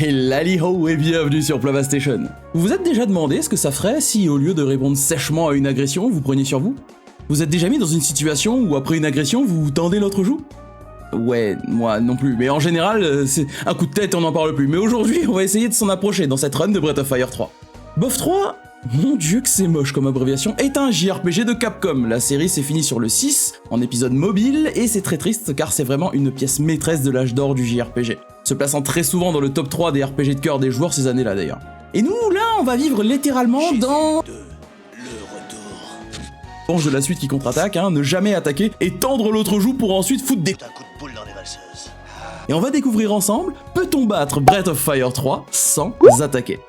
Et lali-ho et bienvenue sur Plava Station. Vous vous êtes déjà demandé ce que ça ferait si, au lieu de répondre sèchement à une agression, vous preniez sur vous? Vous êtes déjà mis dans une situation où après une agression, vous tendez l'autre joue? Ouais, moi non plus, mais en général, c'est un coup de tête, on n'en parle plus. Mais aujourd'hui, on va essayer de s'en approcher dans cette run de Breath of Fire 3. BoF 3, mon dieu que c'est moche comme abréviation, est un JRPG de Capcom. La série s'est finie sur le 6, en épisode mobile, et c'est très triste car c'est vraiment une pièce maîtresse de l'âge d'or du JRPG, se plaçant très souvent dans le top 3 des RPG de cœur des joueurs ces années-là d'ailleurs. Et nous, là, on va vivre littéralement dans... de la suite qui contre-attaque, hein, ne jamais attaquer et tendre l'autre joue pour ensuite foutre des coups de boule dans les valseuses. Et on va découvrir ensemble, peut-on battre Breath of Fire 3 sans attaquer?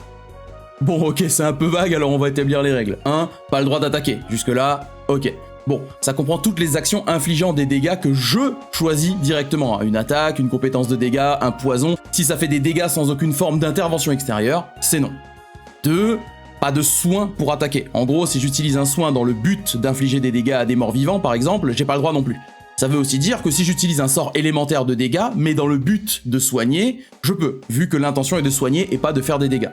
Bon ok, c'est un peu vague, alors on va établir les règles. 1. Pas le droit d'attaquer. Jusque là, ok. Bon, ça comprend toutes les actions infligeant des dégâts que je choisis directement. Une attaque, une compétence de dégâts, un poison. Si ça fait des dégâts sans aucune forme d'intervention extérieure, c'est non. 2. Pas de soin pour attaquer. En gros, si j'utilise un soin dans le but d'infliger des dégâts à des morts vivants, par exemple, j'ai pas le droit non plus. Ça veut aussi dire que si j'utilise un sort élémentaire de dégâts, mais dans le but de soigner, je peux, vu que l'intention est de soigner et pas de faire des dégâts.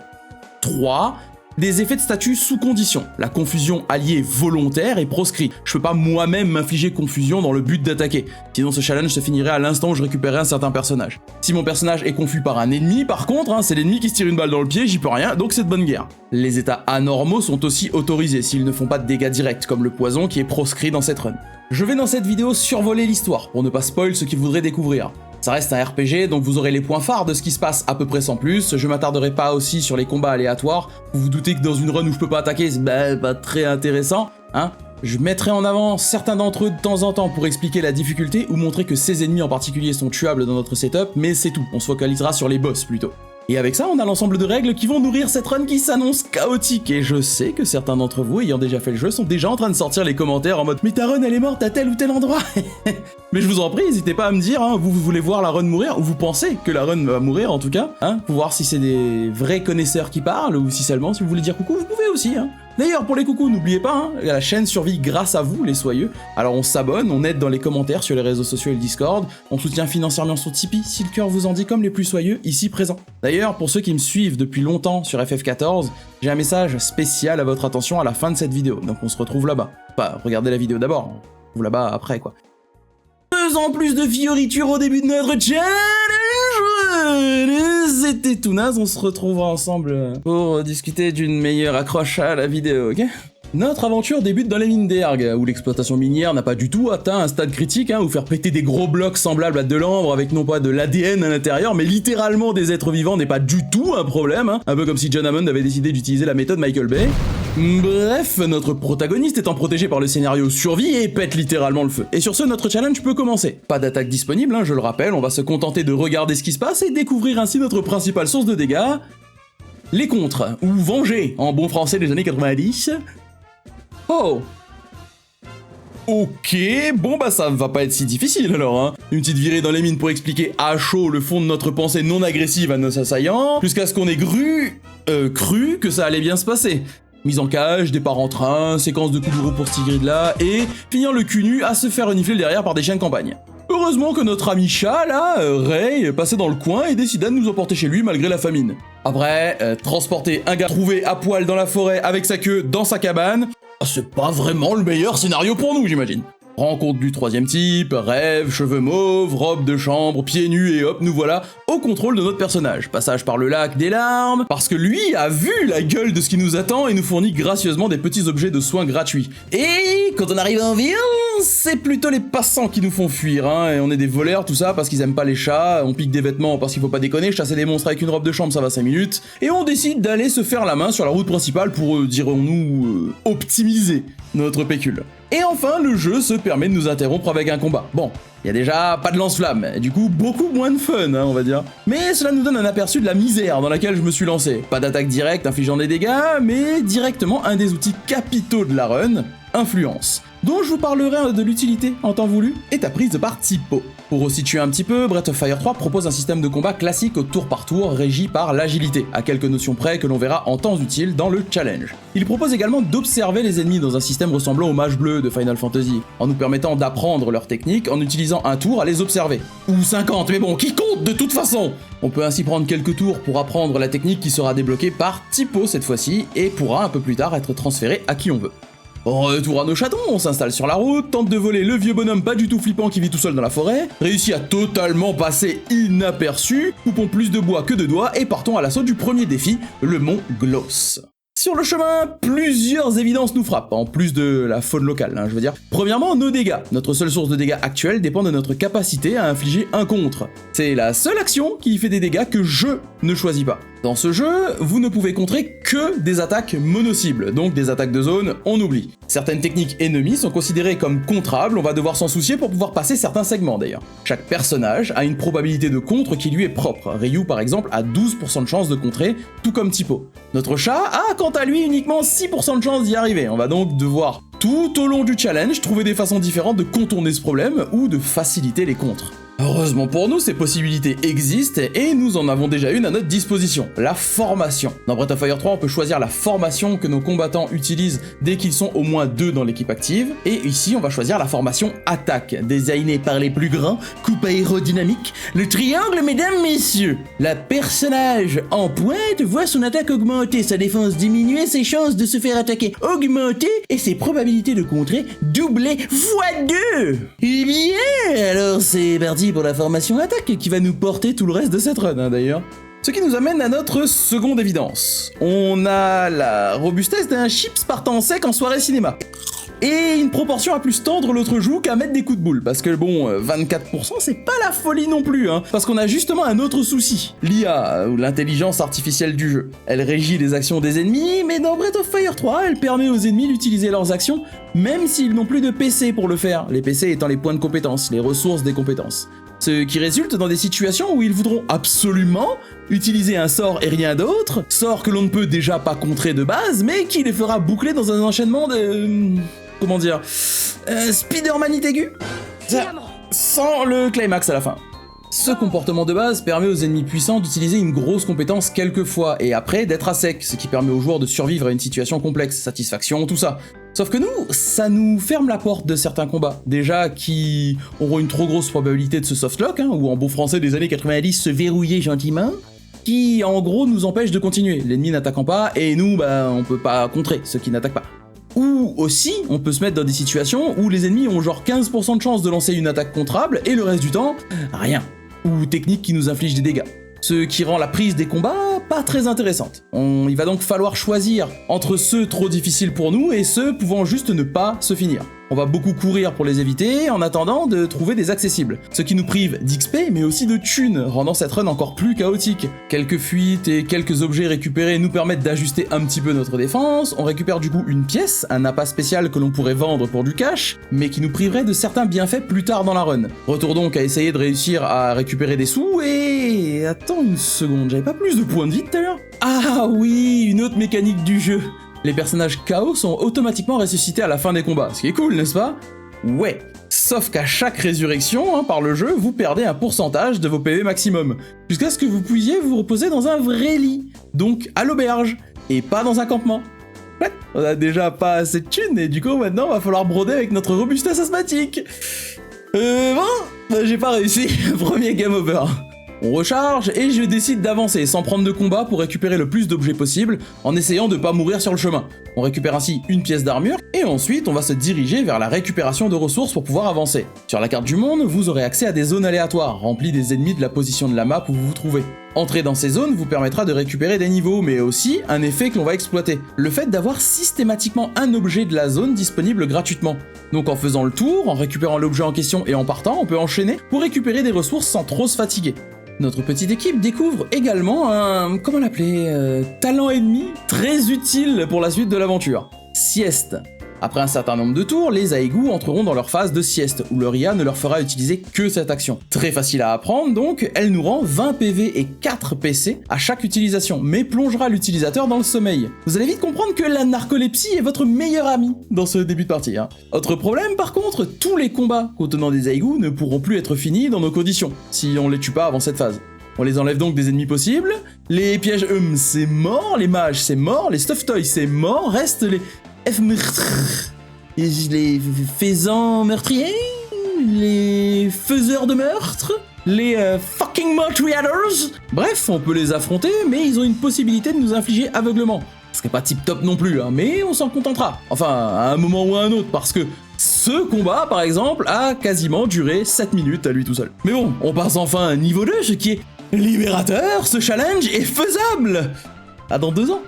3. Des effets de statut sous condition. La confusion alliée volontaire est proscrit. Je peux pas moi-même m'infliger confusion dans le but d'attaquer. Sinon ce challenge se finirait à l'instant où je récupérais un certain personnage. Si mon personnage est confus par un ennemi, par contre, hein, c'est l'ennemi qui se tire une balle dans le pied, j'y peux rien, donc c'est de bonne guerre. Les états anormaux sont aussi autorisés s'ils ne font pas de dégâts directs, comme le poison qui est proscrit dans cette run. Je vais dans cette vidéo survoler l'histoire, pour ne pas spoil ce qu'ils voudraient découvrir. Ça reste un RPG, donc vous aurez les points phares de ce qui se passe à peu près sans plus. Je m'attarderai pas aussi sur les combats aléatoires. Vous vous doutez que dans une run où je peux pas attaquer, c'est pas très intéressant, hein. Je mettrai en avant certains d'entre eux de temps en temps pour expliquer la difficulté ou montrer que ces ennemis en particulier sont tuables dans notre setup, mais c'est tout, on se focalisera sur les boss plutôt. Et avec ça, on a l'ensemble de règles qui vont nourrir cette run qui s'annonce chaotique, et je sais que certains d'entre vous, ayant déjà fait le jeu, sont déjà en train de sortir les commentaires en mode « Mais ta run elle est morte à tel ou tel endroit !» Mais je vous en prie, n'hésitez pas à me dire, hein, vous voulez voir la run mourir, ou vous pensez que la run va mourir en tout cas, hein, pour voir si c'est des vrais connaisseurs qui parlent, ou si seulement si vous voulez dire coucou, vous pouvez aussi, hein. D'ailleurs, pour les coucous, n'oubliez pas, hein, la chaîne survit grâce à vous, les soyeux. Alors on s'abonne, on aide dans les commentaires sur les réseaux sociaux et le Discord, on soutient financièrement sur Tipeee, si le cœur vous en dit, comme les plus soyeux, ici présents. D'ailleurs, pour ceux qui me suivent depuis longtemps sur FF14, j'ai un message spécial à votre attention à la fin de cette vidéo, donc on se retrouve là-bas. Enfin, regardez la vidéo d'abord, on se retrouve là-bas après, quoi. 2 ans plus de fioritures au début de notre challenge. C'était tout naze, on se retrouvera ensemble pour discuter d'une meilleure accroche à la vidéo, ok? Notre aventure débute dans les mines d'Erg, où l'exploitation minière n'a pas du tout atteint un stade critique, hein, où faire péter des gros blocs semblables à de l'ambre avec non pas de l'ADN à l'intérieur, mais littéralement des êtres vivants n'est pas du tout un problème, hein, un peu comme si John Hammond avait décidé d'utiliser la méthode Michael Bay. Bref, notre protagoniste étant protégé par le scénario survit et pète littéralement le feu. Et sur ce, notre challenge peut commencer. Pas d'attaque disponible, hein, je le rappelle, on va se contenter de regarder ce qui se passe et découvrir ainsi notre principale source de dégâts, les contres, ou venger, en bon français des années 90. Oh! Ok, bon bah ça va pas être si difficile alors, hein. Une petite virée dans les mines pour expliquer à chaud le fond de notre pensée non agressive à nos assaillants, jusqu'à ce qu'on ait cru que ça allait bien se passer. Mise en cage, départ en train, séquence de coups de roue pour ce tigre là, et finir le cul nu à se faire renifler derrière par des chiens de campagne. Heureusement que notre ami chat là, Ray, passait dans le coin et décida de nous emporter chez lui malgré la famine. Après, transporter un gars trouvé à poil dans la forêt avec sa queue dans sa cabane, c'est pas vraiment le meilleur scénario pour nous, j'imagine. Rencontre du troisième type, rêve, cheveux mauves, robe de chambre, pieds nus et hop, nous voilà au contrôle de notre personnage. Passage par le lac des larmes, parce que lui a vu la gueule de ce qui nous attend et nous fournit gracieusement des petits objets de soins gratuits. Et quand on arrive en ville, c'est plutôt les passants qui nous font fuir, hein, et on est des voleurs, tout ça, parce qu'ils aiment pas les chats, on pique des vêtements parce qu'il faut pas déconner, chasser des monstres avec une robe de chambre ça va 5 minutes, et on décide d'aller se faire la main sur la route principale pour, dirons-nous, optimiser notre pécule. Et enfin, le jeu se permet de nous interrompre avec un combat. Bon, il y a déjà pas de lance-flamme, et du coup beaucoup moins de fun, hein, on va dire. Mais cela nous donne un aperçu de la misère dans laquelle je me suis lancé. Pas d'attaque directe infligeant des dégâts, mais directement un des outils capitaux de la run, Influence, dont je vous parlerai de l'utilité en temps voulu, est apprise par Typo. Pour resituer un petit peu, Breath of Fire 3 propose un système de combat classique au tour par tour régi par l'agilité, à quelques notions près que l'on verra en temps utile dans le challenge. Il propose également d'observer les ennemis dans un système ressemblant au mage bleu de Final Fantasy, en nous permettant d'apprendre leurs techniques en utilisant un tour à les observer. Ou 50, mais bon, qui compte de toute façon? On peut ainsi prendre quelques tours pour apprendre la technique qui sera débloquée par Typo cette fois-ci, et pourra un peu plus tard être transférée à qui on veut. Retour à nos chatons, on s'installe sur la route, tente de voler le vieux bonhomme pas du tout flippant qui vit tout seul dans la forêt, réussit à totalement passer inaperçu, coupons plus de bois que de doigts et partons à l'assaut du premier défi, le mont Gloss. Sur le chemin, plusieurs évidences nous frappent, en plus de la faune locale, je veux dire. Premièrement, nos dégâts. Notre seule source de dégâts actuelle dépend de notre capacité à infliger un contre. C'est la seule action qui fait des dégâts que je ne choisis pas. Dans ce jeu, vous ne pouvez contrer que des attaques mono-cibles, donc des attaques de zone, on oublie. Certaines techniques ennemies sont considérées comme contrables, on va devoir s'en soucier pour pouvoir passer certains segments d'ailleurs. Chaque personnage a une probabilité de contre qui lui est propre. Ryu par exemple a 12% de chance de contrer, tout comme Typo. Notre chat a quant à lui uniquement 6% de chance d'y arriver, on va donc devoir tout au long du challenge trouver des façons différentes de contourner ce problème ou de faciliter les contres. Heureusement pour nous, ces possibilités existent et nous en avons déjà une à notre disposition, la formation. Dans Breath of Fire 3, on peut choisir la formation que nos combattants utilisent dès qu'ils sont au moins 2 dans l'équipe active, et ici on va choisir la formation attaque, designée par les plus grands, coupe aérodynamique, le triangle mesdames messieurs. La personnage en pointe voit son attaque augmenter, sa défense diminuer, ses chances de se faire attaquer augmenter et ses probabilités de contrer doubler x2. Eh bien, alors c'est parti pour la formation attaque qui va nous porter tout le reste de cette run d'ailleurs. Ce qui nous amène à notre seconde évidence. On a la robustesse d'un chip Spartan sec en soirée cinéma. Et une proportion à plus tendre l'autre joue qu'à mettre des coups de boule, parce que bon, 24% c'est pas la folie non plus, parce qu'on a justement un autre souci, l'IA, ou l'intelligence artificielle du jeu. Elle régit les actions des ennemis, mais dans Breath of Fire 3, elle permet aux ennemis d'utiliser leurs actions, même s'ils n'ont plus de PC pour le faire, les PC étant les points de compétence, les ressources des compétences. Ce qui résulte dans des situations où ils voudront absolument utiliser un sort et rien d'autre, sort que l'on ne peut déjà pas contrer de base, mais qui les fera boucler dans un enchaînement de... comment dire, Spider-Man aigu, sans le climax à la fin. Ce comportement de base permet aux ennemis puissants d'utiliser une grosse compétence quelquefois, et après d'être à sec, ce qui permet aux joueurs de survivre à une situation complexe, satisfaction, tout ça. Sauf que nous, ça nous ferme la porte de certains combats, déjà qui auront une trop grosse probabilité de se softlock, ou en beau français des années 90 se verrouiller gentiment, qui en gros nous empêche de continuer, l'ennemi n'attaquant pas, et nous, on peut pas contrer ceux qui n'attaquent pas. Ou aussi, on peut se mettre dans des situations où les ennemis ont genre 15% de chance de lancer une attaque contrable et le reste du temps, rien. Ou technique qui nous inflige des dégâts. Ce qui rend la prise des combats pas très intéressante. Il va donc falloir choisir entre ceux trop difficiles pour nous et ceux pouvant juste ne pas se finir. On va beaucoup courir pour les éviter en attendant de trouver des accessibles, ce qui nous prive d'XP mais aussi de thunes, rendant cette run encore plus chaotique. Quelques fuites et quelques objets récupérés nous permettent d'ajuster un petit peu notre défense, on récupère du coup une pièce, un appât spécial que l'on pourrait vendre pour du cash, mais qui nous priverait de certains bienfaits plus tard dans la run. Retour donc à essayer de réussir à récupérer des sous et... attends une seconde, j'avais pas plus de points de vie tout à l'heure? Ah oui, une autre mécanique du jeu. Les personnages KO sont automatiquement ressuscités à la fin des combats, ce qui est cool, n'est-ce pas? Ouais, sauf qu'à chaque résurrection, par le jeu, vous perdez un pourcentage de vos PV maximum, jusqu'à ce que vous puissiez vous reposer dans un vrai lit, donc à l'auberge, et pas dans un campement. Ouais, on a déjà pas assez de thunes, et du coup maintenant va falloir broder avec notre robustesse asthmatique. J'ai pas réussi, premier game over. On recharge et je décide d'avancer sans prendre de combat pour récupérer le plus d'objets possible en essayant de pas mourir sur le chemin. On récupère ainsi une pièce d'armure et ensuite on va se diriger vers la récupération de ressources pour pouvoir avancer. Sur la carte du monde, vous aurez accès à des zones aléatoires remplies des ennemis de la position de la map où vous vous trouvez. Entrer dans ces zones vous permettra de récupérer des niveaux, mais aussi un effet que l'on va exploiter, le fait d'avoir systématiquement un objet de la zone disponible gratuitement. Donc en faisant le tour, en récupérant l'objet en question et en partant, on peut enchaîner pour récupérer des ressources sans trop se fatiguer. Notre petite équipe découvre également un... comment l'appeler talent ennemi très utile pour la suite de l'aventure. Sieste. Après un certain nombre de tours, les Aigou entreront dans leur phase de sieste, où leur IA ne leur fera utiliser que cette action. Très facile à apprendre donc, elle nous rend 20 PV et 4 PC à chaque utilisation, mais plongera l'utilisateur dans le sommeil. Vous allez vite comprendre que la narcolepsie est votre meilleur ami dans ce début de partie. Autre problème par contre, tous les combats contenant des Aigou ne pourront plus être finis dans nos conditions, si on les tue pas avant cette phase. On les enlève donc des ennemis possibles, les pièges c'est mort, les mages c'est mort, les stuff toys c'est mort, restent les les faisans meurtriers, les faiseurs de meurtre, les fucking meurtriers. Bref, on peut les affronter, mais ils ont une possibilité de nous infliger aveuglement. Ce qui est pas tip top non plus, mais on s'en contentera. Enfin, à un moment ou à un autre, parce que ce combat, par exemple, a quasiment duré 7 minutes à lui tout seul. Mais bon, on passe enfin à un niveau 2, ce qui est libérateur, ce challenge est faisable. Ah, dans 2 ans,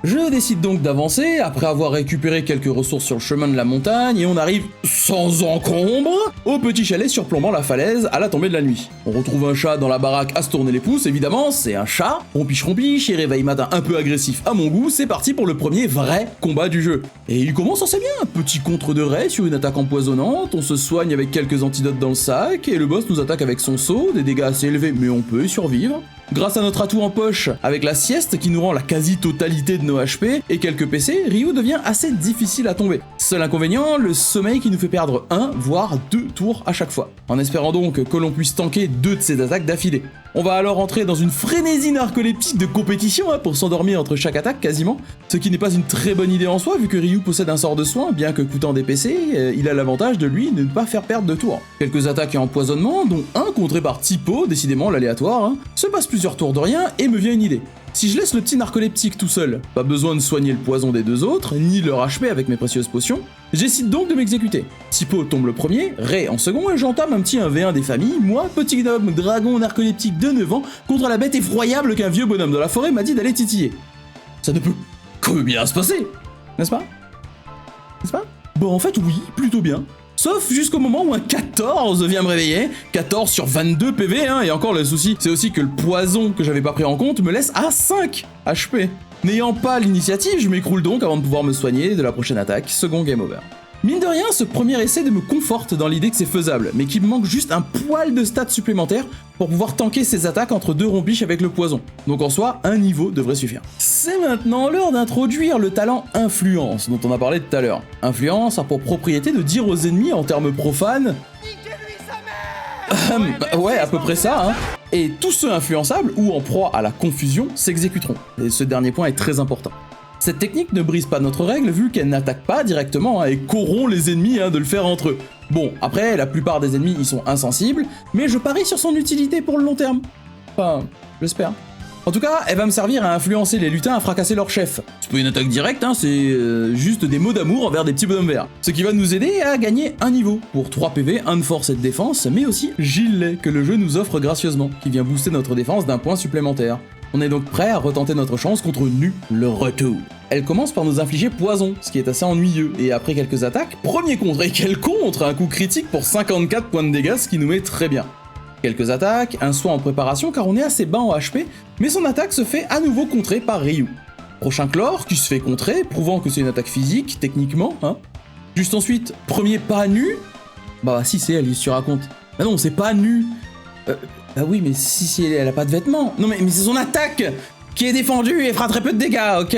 Je décide donc d'avancer, après avoir récupéré quelques ressources sur le chemin de la montagne, et on arrive, sans encombre, au petit chalet surplombant la falaise à la tombée de la nuit. On retrouve un chat dans la baraque à se tourner les pouces, évidemment, c'est un chat, rompiche, et réveil matin un peu agressif à mon goût, c'est parti pour le premier vrai combat du jeu. Et il commence assez bien, un petit contre de Ray sur une attaque empoisonnante, on se soigne avec quelques antidotes dans le sac, et le boss nous attaque avec son seau, des dégâts assez élevés, mais on peut y survivre. Grâce à notre atout en poche, avec la sieste qui nous rend la quasi-totalité de nos HP et quelques PC, Ryu devient assez difficile à tomber. Seul inconvénient, le sommeil qui nous fait perdre 1, voire 2 tours à chaque fois, en espérant donc que l'on puisse tanker 2 de ces attaques d'affilée. On va alors entrer dans une frénésie narcoleptique de compétition pour s'endormir entre chaque attaque quasiment, ce qui n'est pas une très bonne idée en soi vu que Ryu possède un sort de soin, bien que coûtant des PC, il a l'avantage de lui ne pas faire perdre de tours. Quelques attaques et empoisonnements, dont un contré par Typo, décidément l'aléatoire, se passe plusieurs tours de rien et me vient une idée. Si je laisse le petit narcoleptique tout seul, pas besoin de soigner le poison des 2 autres, ni leur HP avec mes précieuses potions, j'décide donc de m'exécuter. Typo tombe le premier, Ray en second, et j'entame un petit 1v1 des familles, moi, petit homme dragon narcoleptique de 9 ans, contre la bête effroyable qu'un vieux bonhomme de la forêt m'a dit d'aller titiller. Ça ne peut que bien se passer, n'est-ce pas? N'est-ce pas? Bon, en fait, oui, plutôt bien. Sauf jusqu'au moment où un 14 vient me réveiller, 14 sur 22 PV, et encore le souci, c'est aussi que le poison que j'avais pas pris en compte me laisse à 5 HP. N'ayant pas l'initiative, je m'écroule donc avant de pouvoir me soigner de la prochaine attaque, second game over. Mine de rien, ce premier essai me conforte dans l'idée que c'est faisable, mais qu'il me manque juste un poil de stats supplémentaires pour pouvoir tanker ses attaques entre 2 rompiches avec le poison. Donc en soi, un niveau devrait suffire. C'est maintenant l'heure d'introduire le talent Influence, dont on a parlé tout à l'heure. Influence a pour propriété de dire aux ennemis en termes profanes... ouais, à peu près ça, Et tous ceux influençables ou en proie à la confusion s'exécuteront. Et ce dernier point est très important. Cette technique ne brise pas notre règle vu qu'elle n'attaque pas directement et corrompt les ennemis de le faire entre eux. Bon, après, la plupart des ennemis y sont insensibles, mais je parie sur son utilité pour le long terme. Enfin, j'espère. En tout cas, elle va me servir à influencer les lutins à fracasser leur chef. C'est pas une attaque directe, c'est juste des mots d'amour envers des petits bonhommes verts. Ce qui va nous aider à gagner un niveau, pour 3 PV, 1 de force et de défense, mais aussi Gilet, que le jeu nous offre gracieusement, qui vient booster notre défense d'un point supplémentaire. On est donc prêt à retenter notre chance contre Nu, le retour. Elle commence par nous infliger poison, ce qui est assez ennuyeux, et après quelques attaques, premier contre, et quel contre, un coup critique pour 54 points de dégâts, ce qui nous met très bien. Quelques attaques, un soin en préparation car on est assez bas en HP, mais son attaque se fait à nouveau contrer par Ryu. Prochain chlore qui se fait contrer, prouvant que c'est une attaque physique, techniquement, Juste ensuite, premier pas nu. Bah si c'est elle, il se raconte. Ah non, c'est pas nu. Bah oui, mais si elle a pas de vêtements. Non mais c'est son attaque qui est défendue et fera très peu de dégâts, ok?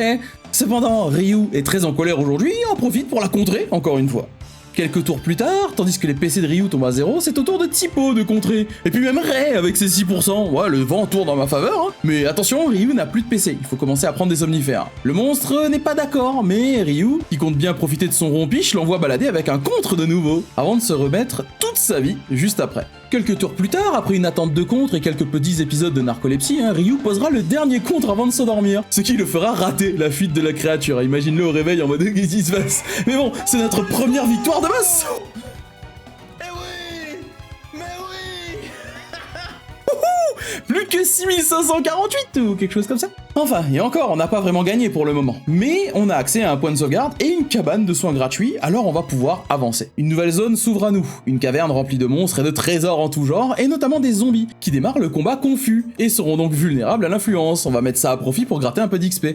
Cependant, Ryu est très en colère aujourd'hui et en profite pour la contrer, encore une fois. Quelques tours plus tard, tandis que les PC de Ryu tombent à 0, c'est au tour de Typo de contrer. Et puis même Ray avec ses 6%. Ouais, le vent tourne en ma faveur, Mais attention, Ryu n'a plus de PC, il faut commencer à prendre des somnifères. Le monstre n'est pas d'accord, mais Ryu, qui compte bien profiter de son rompiche, l'envoie balader avec un contre de nouveau, avant de se remettre toute sa vie juste après. Quelques tours plus tard, après une attente de contre et quelques petits épisodes de narcolepsie, Ryu posera le dernier contre avant de s'endormir, ce qui le fera rater la fuite de la créature. Imagine-le au réveil en mode qu'est-ce qui se passe. Mais bon, c'est notre première victoire de masse. Plus que 6548 ou quelque chose comme ça. Enfin, et encore, on n'a pas vraiment gagné pour le moment. Mais on a accès à un point de sauvegarde et une cabane de soins gratuits, alors on va pouvoir avancer. Une nouvelle zone s'ouvre à nous, une caverne remplie de monstres et de trésors en tout genre, et notamment des zombies, qui démarrent le combat confus, et seront donc vulnérables à l'influence. On va mettre ça à profit pour gratter un peu d'XP.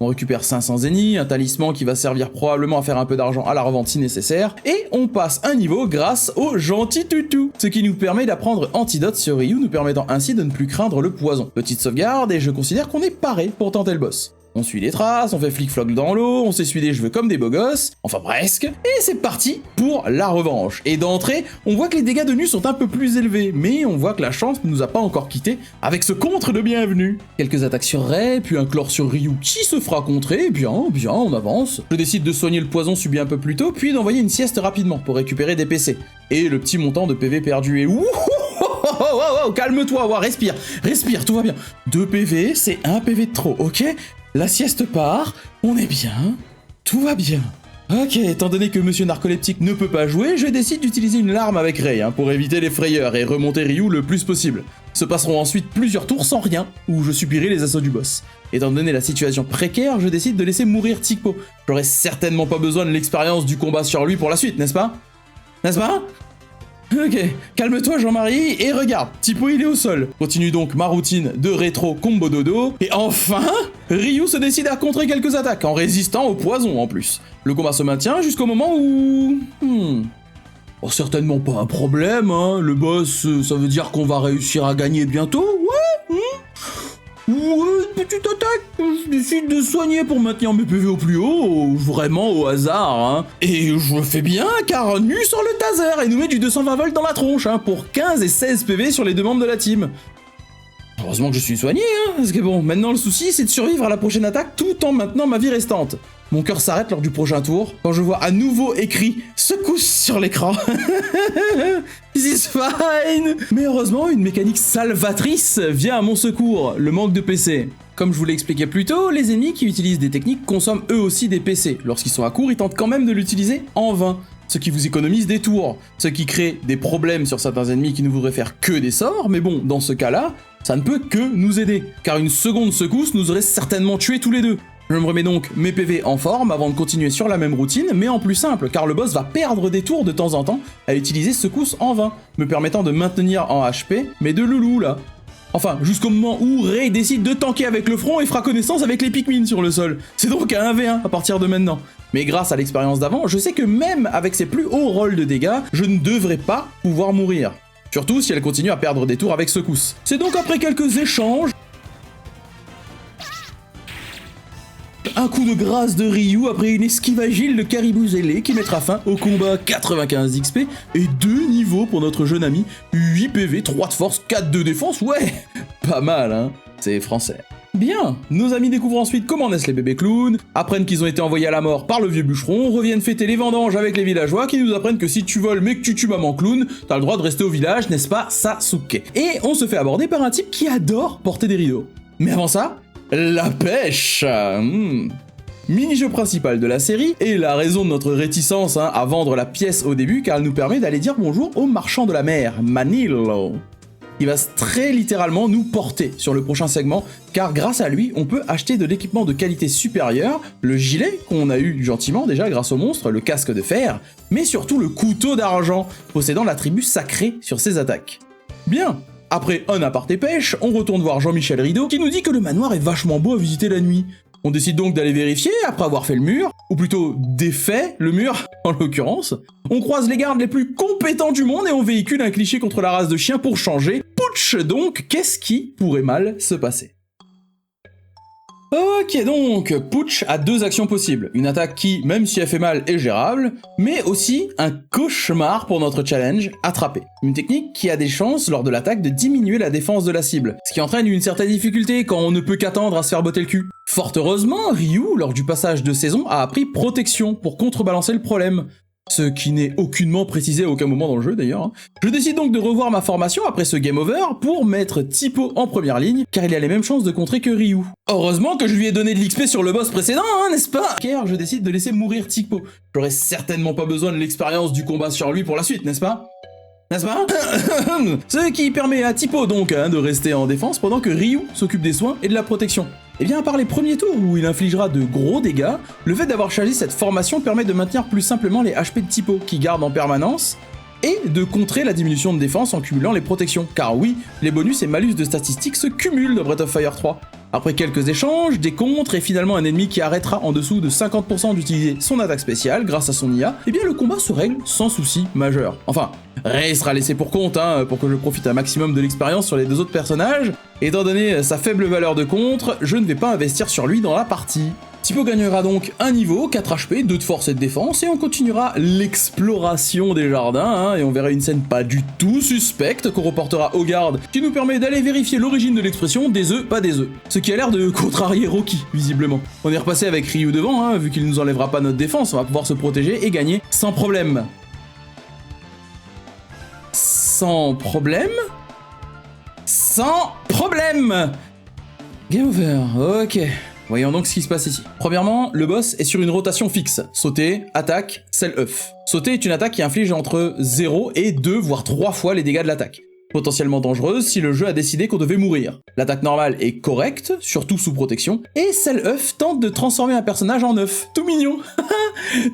On récupère 500 zéniths, un talisman qui va servir probablement à faire un peu d'argent à la revente si nécessaire, et on passe un niveau grâce au gentil toutou, ce qui nous permet d'apprendre Antidote sur Ryu, nous permettant ainsi de ne plus craindre le poison. Petite sauvegarde, et je considère qu'on est paré pour tenter le boss. On suit les traces, on fait flic-floc dans l'eau, on s'essuie les cheveux comme des beaux gosses, enfin presque, et c'est parti pour la revanche. Et d'entrée, on voit que les dégâts de nu sont un peu plus élevés, mais on voit que la chance ne nous a pas encore quittés avec ce contre de bienvenue. Quelques attaques sur Ray, puis un chlore sur Ryu qui se fera contrer, bien, on avance. Je décide de soigner le poison subi un peu plus tôt, puis d'envoyer une sieste rapidement pour récupérer des PC. Et le petit montant de PV perdu est wouhou. Oh, calme-toi, respire, tout va bien. 2 PV, c'est 1 PV de trop, ok? La sieste part, on est bien, tout va bien. Ok, étant donné que Monsieur Narcoleptique ne peut pas jouer, je décide d'utiliser une larme avec Ray pour éviter les frayeurs et remonter Ryu le plus possible. Se passeront ensuite plusieurs tours sans rien, où je subirai les assauts du boss. Étant donné la situation précaire, je décide de laisser mourir Tikpo. J'aurai certainement pas besoin de l'expérience du combat sur lui pour la suite, n'est-ce pas? N'est-ce pas? Ok, calme-toi Jean-Marie, et regarde, Tipo il est au sol. Continue donc ma routine de rétro combo dodo, et enfin, Ryu se décide à contrer quelques attaques, en résistant au poison en plus. Le combat se maintient jusqu'au moment où... Oh, certainement pas un problème, hein, le boss, ça veut dire qu'on va réussir à gagner bientôt, ouais, Ouais, petite attaque, je décide de soigner pour maintenir mes PV au plus haut, vraiment au hasard, hein. Et je le fais bien, car Nu sort le taser et nous met du 220 volts dans la tronche, hein, pour 15 et 16 PV sur les 2 membres de la team. Heureusement que je suis soigné, hein, parce que bon, maintenant le souci c'est de survivre à la prochaine attaque tout en maintenant ma vie restante. Mon cœur s'arrête lors du prochain tour, quand je vois à nouveau écrit « Secousse » sur l'écran. This is fine. Mais heureusement, une mécanique salvatrice vient à mon secours, le manque de PC. Comme je vous l'ai expliqué plus tôt, les ennemis qui utilisent des techniques consomment eux aussi des PC. Lorsqu'ils sont à court, ils tentent quand même de l'utiliser en vain, ce qui vous économise des tours, ce qui crée des problèmes sur certains ennemis qui ne voudraient faire que des sorts, mais bon, dans ce cas-là, ça ne peut que nous aider, car une seconde secousse nous aurait certainement tués tous les deux. Je me remets donc mes PV en forme avant de continuer sur la même routine, mais en plus simple, car le boss va perdre des tours de temps en temps à utiliser secousse en vain, me permettant de maintenir en HP, mais de loulou là. Enfin, jusqu'au moment où Ray décide de tanker avec le front et fera connaissance avec les Pikmin sur le sol. C'est donc un 1v1 à partir de maintenant. Mais grâce à l'expérience d'avant, je sais que même avec ses plus hauts rolls de dégâts, je ne devrais pas pouvoir mourir. Surtout si elle continue à perdre des tours avec secousse. C'est donc après quelques échanges, un coup de grâce de Ryu après une esquive agile de Caribou Zélé qui mettra fin au combat 95 d'XP et 2 niveaux pour notre jeune ami, 8 PV, 3 de force, 4 de défense, ouais, pas mal hein, c'est français. Bien, nos amis découvrent ensuite comment naissent les bébés clowns, apprennent qu'ils ont été envoyés à la mort par le vieux bûcheron, reviennent fêter les vendanges avec les villageois qui nous apprennent que si tu voles mais que tu tues maman clown, t'as le droit de rester au village, n'est-ce pas Sasuke? Et on se fait aborder par un type qui adore porter des rideaux. Mais avant ça, la pêche. Mini-jeu principal de la série, et la raison de notre réticence à vendre la pièce au début, car elle nous permet d'aller dire bonjour au marchand de la mer, Manilo. Il va très littéralement nous porter sur le prochain segment, car grâce à lui, on peut acheter de l'équipement de qualité supérieure, le gilet, qu'on a eu gentiment déjà grâce au monstre, le casque de fer, mais surtout le couteau d'argent, possédant l'attribut sacré sur ses attaques. Bien. Après un aparté pêche, on retourne voir Jean-Michel Rideau qui nous dit que le manoir est vachement beau à visiter la nuit. On décide donc d'aller vérifier après avoir fait le mur, ou plutôt défait le mur en l'occurrence. On croise les gardes les plus compétents du monde et on véhicule un cliché contre la race de chien pour changer. Putsch donc, qu'est-ce qui pourrait mal se passer ? Ok donc, Putsch a 2 actions possibles, une attaque qui, même si elle fait mal, est gérable, mais aussi un cauchemar pour notre challenge, attraper. Une technique qui a des chances lors de l'attaque de diminuer la défense de la cible, ce qui entraîne une certaine difficulté quand on ne peut qu'attendre à se faire botter le cul. Fort heureusement, Ryu, lors du passage de saison, a appris protection pour contrebalancer le problème. Ce qui n'est aucunement précisé à aucun moment dans le jeu d'ailleurs. Je décide donc de revoir ma formation après ce game over pour mettre Tipo en première ligne, car il a les mêmes chances de contrer que Ryu. Heureusement que je lui ai donné de l'XP sur le boss précédent, n'est-ce pas? Car je décide de laisser mourir Tipo. J'aurais certainement pas besoin de l'expérience du combat sur lui pour la suite, n'est-ce pas? N'est-ce pas? Ce qui permet à Tipo donc de rester en défense pendant que Ryu s'occupe des soins et de la protection. Et bien à part les premiers tours où il infligera de gros dégâts, le fait d'avoir choisi cette formation permet de maintenir plus simplement les HP de Tipo qui garde en permanence, et de contrer la diminution de défense en cumulant les protections, car oui, les bonus et malus de statistiques se cumulent dans Breath of Fire 3. Après quelques échanges, des contres et finalement un ennemi qui arrêtera en dessous de 50% d'utiliser son attaque spéciale grâce à son IA, eh bien le combat se règle sans souci majeur. Enfin, Ray sera laissé pour compte, pour que je profite un maximum de l'expérience sur les deux autres personnages. Étant donné sa faible valeur de contre, je ne vais pas investir sur lui dans la partie. Typo gagnera donc un niveau, 4 HP, 2 de force et de défense, et on continuera l'exploration des jardins, et on verra une scène pas du tout suspecte qu'on reportera au garde, qui nous permet d'aller vérifier l'origine de l'expression des œufs, pas des œufs. Ce qui a l'air de contrarier Rocky, visiblement. On est repassé avec Ryu devant, vu qu'il nous enlèvera pas notre défense, on va pouvoir se protéger et gagner sans problème. Sans problème ? Sans problème ! Game over, ok. Voyons donc ce qui se passe ici. Premièrement, le boss est sur une rotation fixe. Sauter, attaque, sel œuf. Sauter est une attaque qui inflige entre 0 et 2 voire 3 fois les dégâts de l'attaque. Potentiellement dangereuse si le jeu a décidé qu'on devait mourir. L'attaque normale est correcte, surtout sous protection, et sel œuf tente de transformer un personnage en œuf. Tout mignon.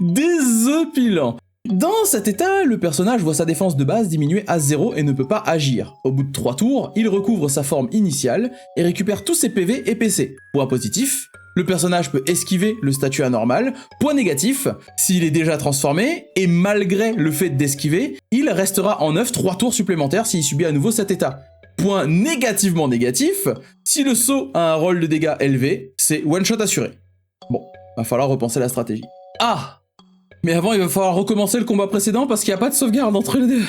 Des œufs pilants. Dans cet état, le personnage voit sa défense de base diminuer à 0 et ne peut pas agir. Au bout de 3 tours, il recouvre sa forme initiale et récupère tous ses PV et PC. Point positif, le personnage peut esquiver le statut anormal. Point négatif, s'il est déjà transformé, et malgré le fait d'esquiver, il restera en œuf 3 tours supplémentaires s'il subit à nouveau cet état. Point négativement négatif, si le saut a un rôle de dégâts élevé, c'est one shot assuré. Bon, va falloir repenser la stratégie. Ah! Mais avant, il va falloir recommencer le combat précédent parce qu'il n'y a pas de sauvegarde entre les deux.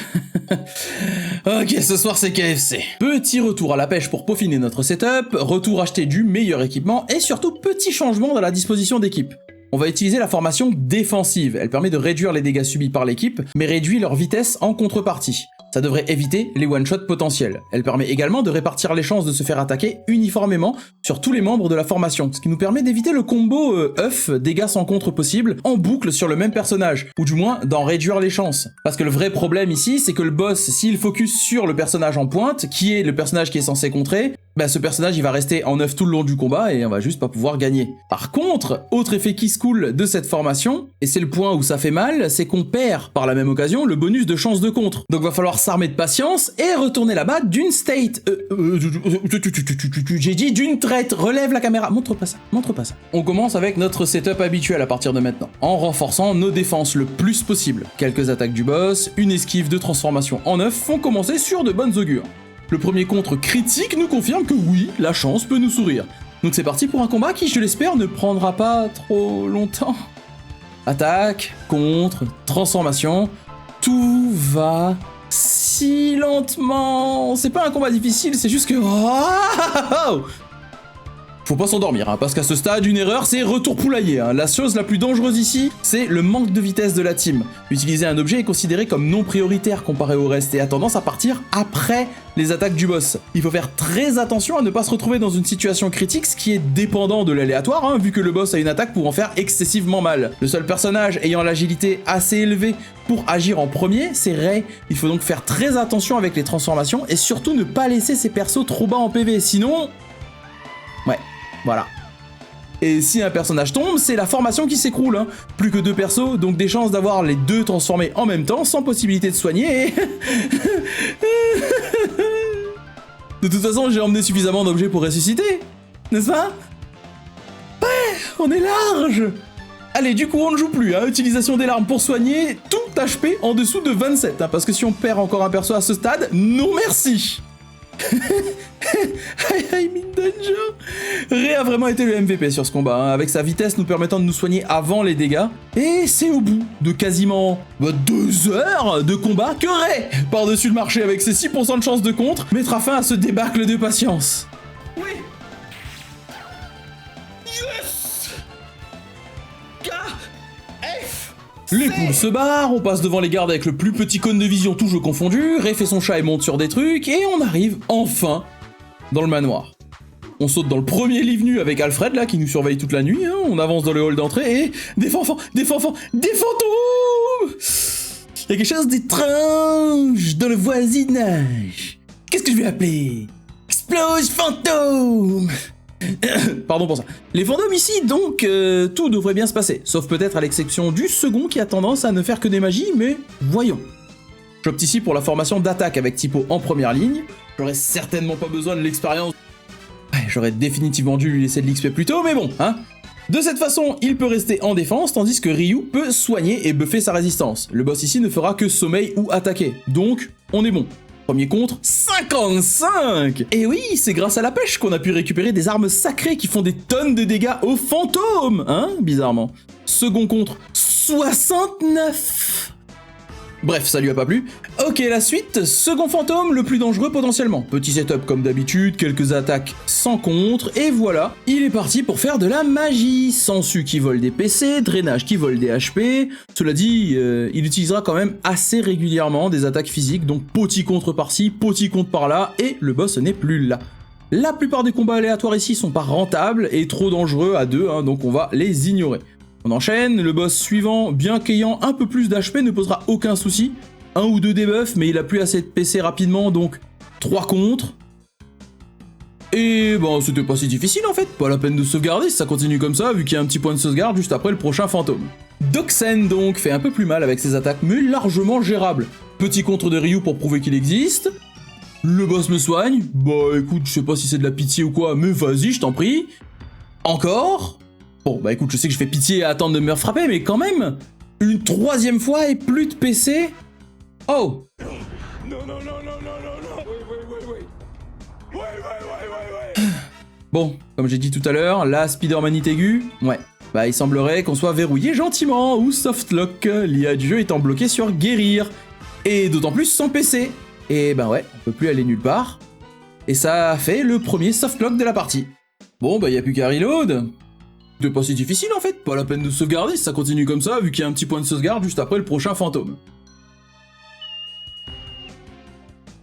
Ok, ce soir c'est KFC. Petit retour à la pêche pour peaufiner notre setup, retour acheter du meilleur équipement et surtout petit changement dans la disposition d'équipe. On va utiliser la formation défensive, elle permet de réduire les dégâts subis par l'équipe, mais réduit leur vitesse en contrepartie. Ça devrait éviter les one-shots potentiels. Elle permet également de répartir les chances de se faire attaquer uniformément sur tous les membres de la formation, ce qui nous permet d'éviter le combo œuf, dégâts sans contre possible, en boucle sur le même personnage, ou du moins d'en réduire les chances. Parce que le vrai problème ici, c'est que le boss, s'il focus sur le personnage en pointe, qui est le personnage qui est censé contrer, ce personnage il va rester en œuf tout le long du combat et on va juste pas pouvoir gagner. Par contre, autre effet qui se coule de cette formation, et c'est le point où ça fait mal, c'est qu'on perd par la même occasion le bonus de chance de contre. Donc va falloir s'armer de patience et retourner là-bas d'une state. J'ai dit d'une traite, relève la caméra, montre pas ça. On commence avec notre setup habituel à partir de maintenant, en renforçant nos défenses le plus possible. Quelques attaques du boss, une esquive de transformation en œuf font commencer sur de bonnes augures. Le premier contre critique nous confirme que oui, la chance peut nous sourire. Donc c'est parti pour un combat qui, je l'espère, ne prendra pas trop longtemps. Attaque, contre, transformation, tout va si lentement. C'est pas un combat difficile, c'est juste que... Oh, faut pas s'endormir, parce qu'à ce stade, une erreur, c'est retour poulailler. La chose la plus dangereuse ici, c'est le manque de vitesse de la team. Utiliser un objet est considéré comme non prioritaire comparé au reste et a tendance à partir après les attaques du boss. Il faut faire très attention à ne pas se retrouver dans une situation critique, ce qui est dépendant de l'aléatoire, vu que le boss a une attaque pour en faire excessivement mal. Le seul personnage ayant l'agilité assez élevée pour agir en premier, c'est Ray. Il faut donc faire très attention avec les transformations et surtout ne pas laisser ses persos trop bas en PV, sinon... Ouais. Voilà. Et si un personnage tombe, c'est la formation qui s'écroule. Plus que 2 persos, donc des chances d'avoir les 2 transformés en même temps, sans possibilité de soigner et... De toute façon, j'ai emmené suffisamment d'objets pour ressusciter, n'est-ce pas? Ouais, on est large. Allez, du coup, on ne joue plus, utilisation des larmes pour soigner tout HP en dessous de 27, parce que si on perd encore un perso à ce stade, non merci. I'm in danger. Ray a vraiment été le MVP sur ce combat, avec sa vitesse nous permettant de nous soigner avant les dégâts. Et c'est au bout de quasiment 2 heures de combat que Ray, par-dessus le marché avec ses 6% de chance de contre, mettra fin à ce débâcle de patience. Oui. Yes. KF. Les poules se barrent, on passe devant les gardes avec le plus petit cône de vision tout jeu confondu, Ray fait son chat et monte sur des trucs, et on arrive enfin dans le manoir. On saute dans le premier lit venu avec Alfred là qui nous surveille toute la nuit, on avance dans le hall d'entrée et... Des fantômes. Il y a quelque chose d'étrange dans le voisinage. Qu'est-ce que je vais appeler? Explose fantôme. Pardon pour ça. Les fantômes ici, donc, tout devrait bien se passer. Sauf peut-être à l'exception du second qui a tendance à ne faire que des magies, mais voyons. J'opte ici pour la formation d'attaque avec Typo en première ligne. J'aurais certainement pas besoin de l'expérience. Ouais, j'aurais définitivement dû lui laisser de l'XP plus tôt, mais bon, hein. De cette façon, il peut rester en défense, tandis que Ryu peut soigner et buffer sa résistance. Le boss ici ne fera que sommeil ou attaquer, donc on est bon. Premier contre, 55! Et oui, c'est grâce à la pêche qu'on a pu récupérer des armes sacrées qui font des tonnes de dégâts aux fantômes, hein, bizarrement. Second contre, 69! Bref, ça lui a pas plu. Ok, la suite, second fantôme, le plus dangereux potentiellement. Petit setup comme d'habitude, quelques attaques sans contre, et voilà, il est parti pour faire de la magie. Sensu qui vole des PC, drainage qui vole des HP. Cela dit, il utilisera quand même assez régulièrement des attaques physiques, donc petit contre par-ci, petit contre par-là, et le boss n'est plus là. La plupart des combats aléatoires ici sont pas rentables et trop dangereux à deux, hein, donc on va les ignorer. On enchaîne, le boss suivant, bien qu'ayant un peu plus d'HP, ne posera aucun souci. Un ou deux debuffs, mais il a plus assez de PC rapidement, donc 3 contre. Et bon, c'était pas si difficile en fait, pas la peine de sauvegarder si ça continue comme ça, vu qu'il y a un petit point de sauvegarde juste après le prochain fantôme. Doxen donc fait un peu plus mal avec ses attaques, mais largement gérable. Petit contre de Ryu pour prouver qu'il existe. Le boss me soigne. Bah écoute, je sais pas si c'est de la pitié ou quoi, mais vas-y, je t'en prie. Encore. Bon, bah écoute, je sais que je fais pitié à attendre de me frapper, mais quand même, une troisième fois et plus de PC. Oh. Bon, comme j'ai dit tout à l'heure, la Spider-Manite aiguë, ouais. Bah il semblerait qu'on soit verrouillé gentiment, ou softlock, l'IA du jeu étant bloqué sur guérir. Et d'autant plus sans PC. Et ben ouais, on peut plus aller nulle part. Et ça a fait le premier softlock de la partie. Bon, bah y a plus qu'à reload. C'est pas si difficile en fait, pas la peine de sauvegarder si ça continue comme ça, vu qu'il y a un petit point de sauvegarde juste après le prochain fantôme.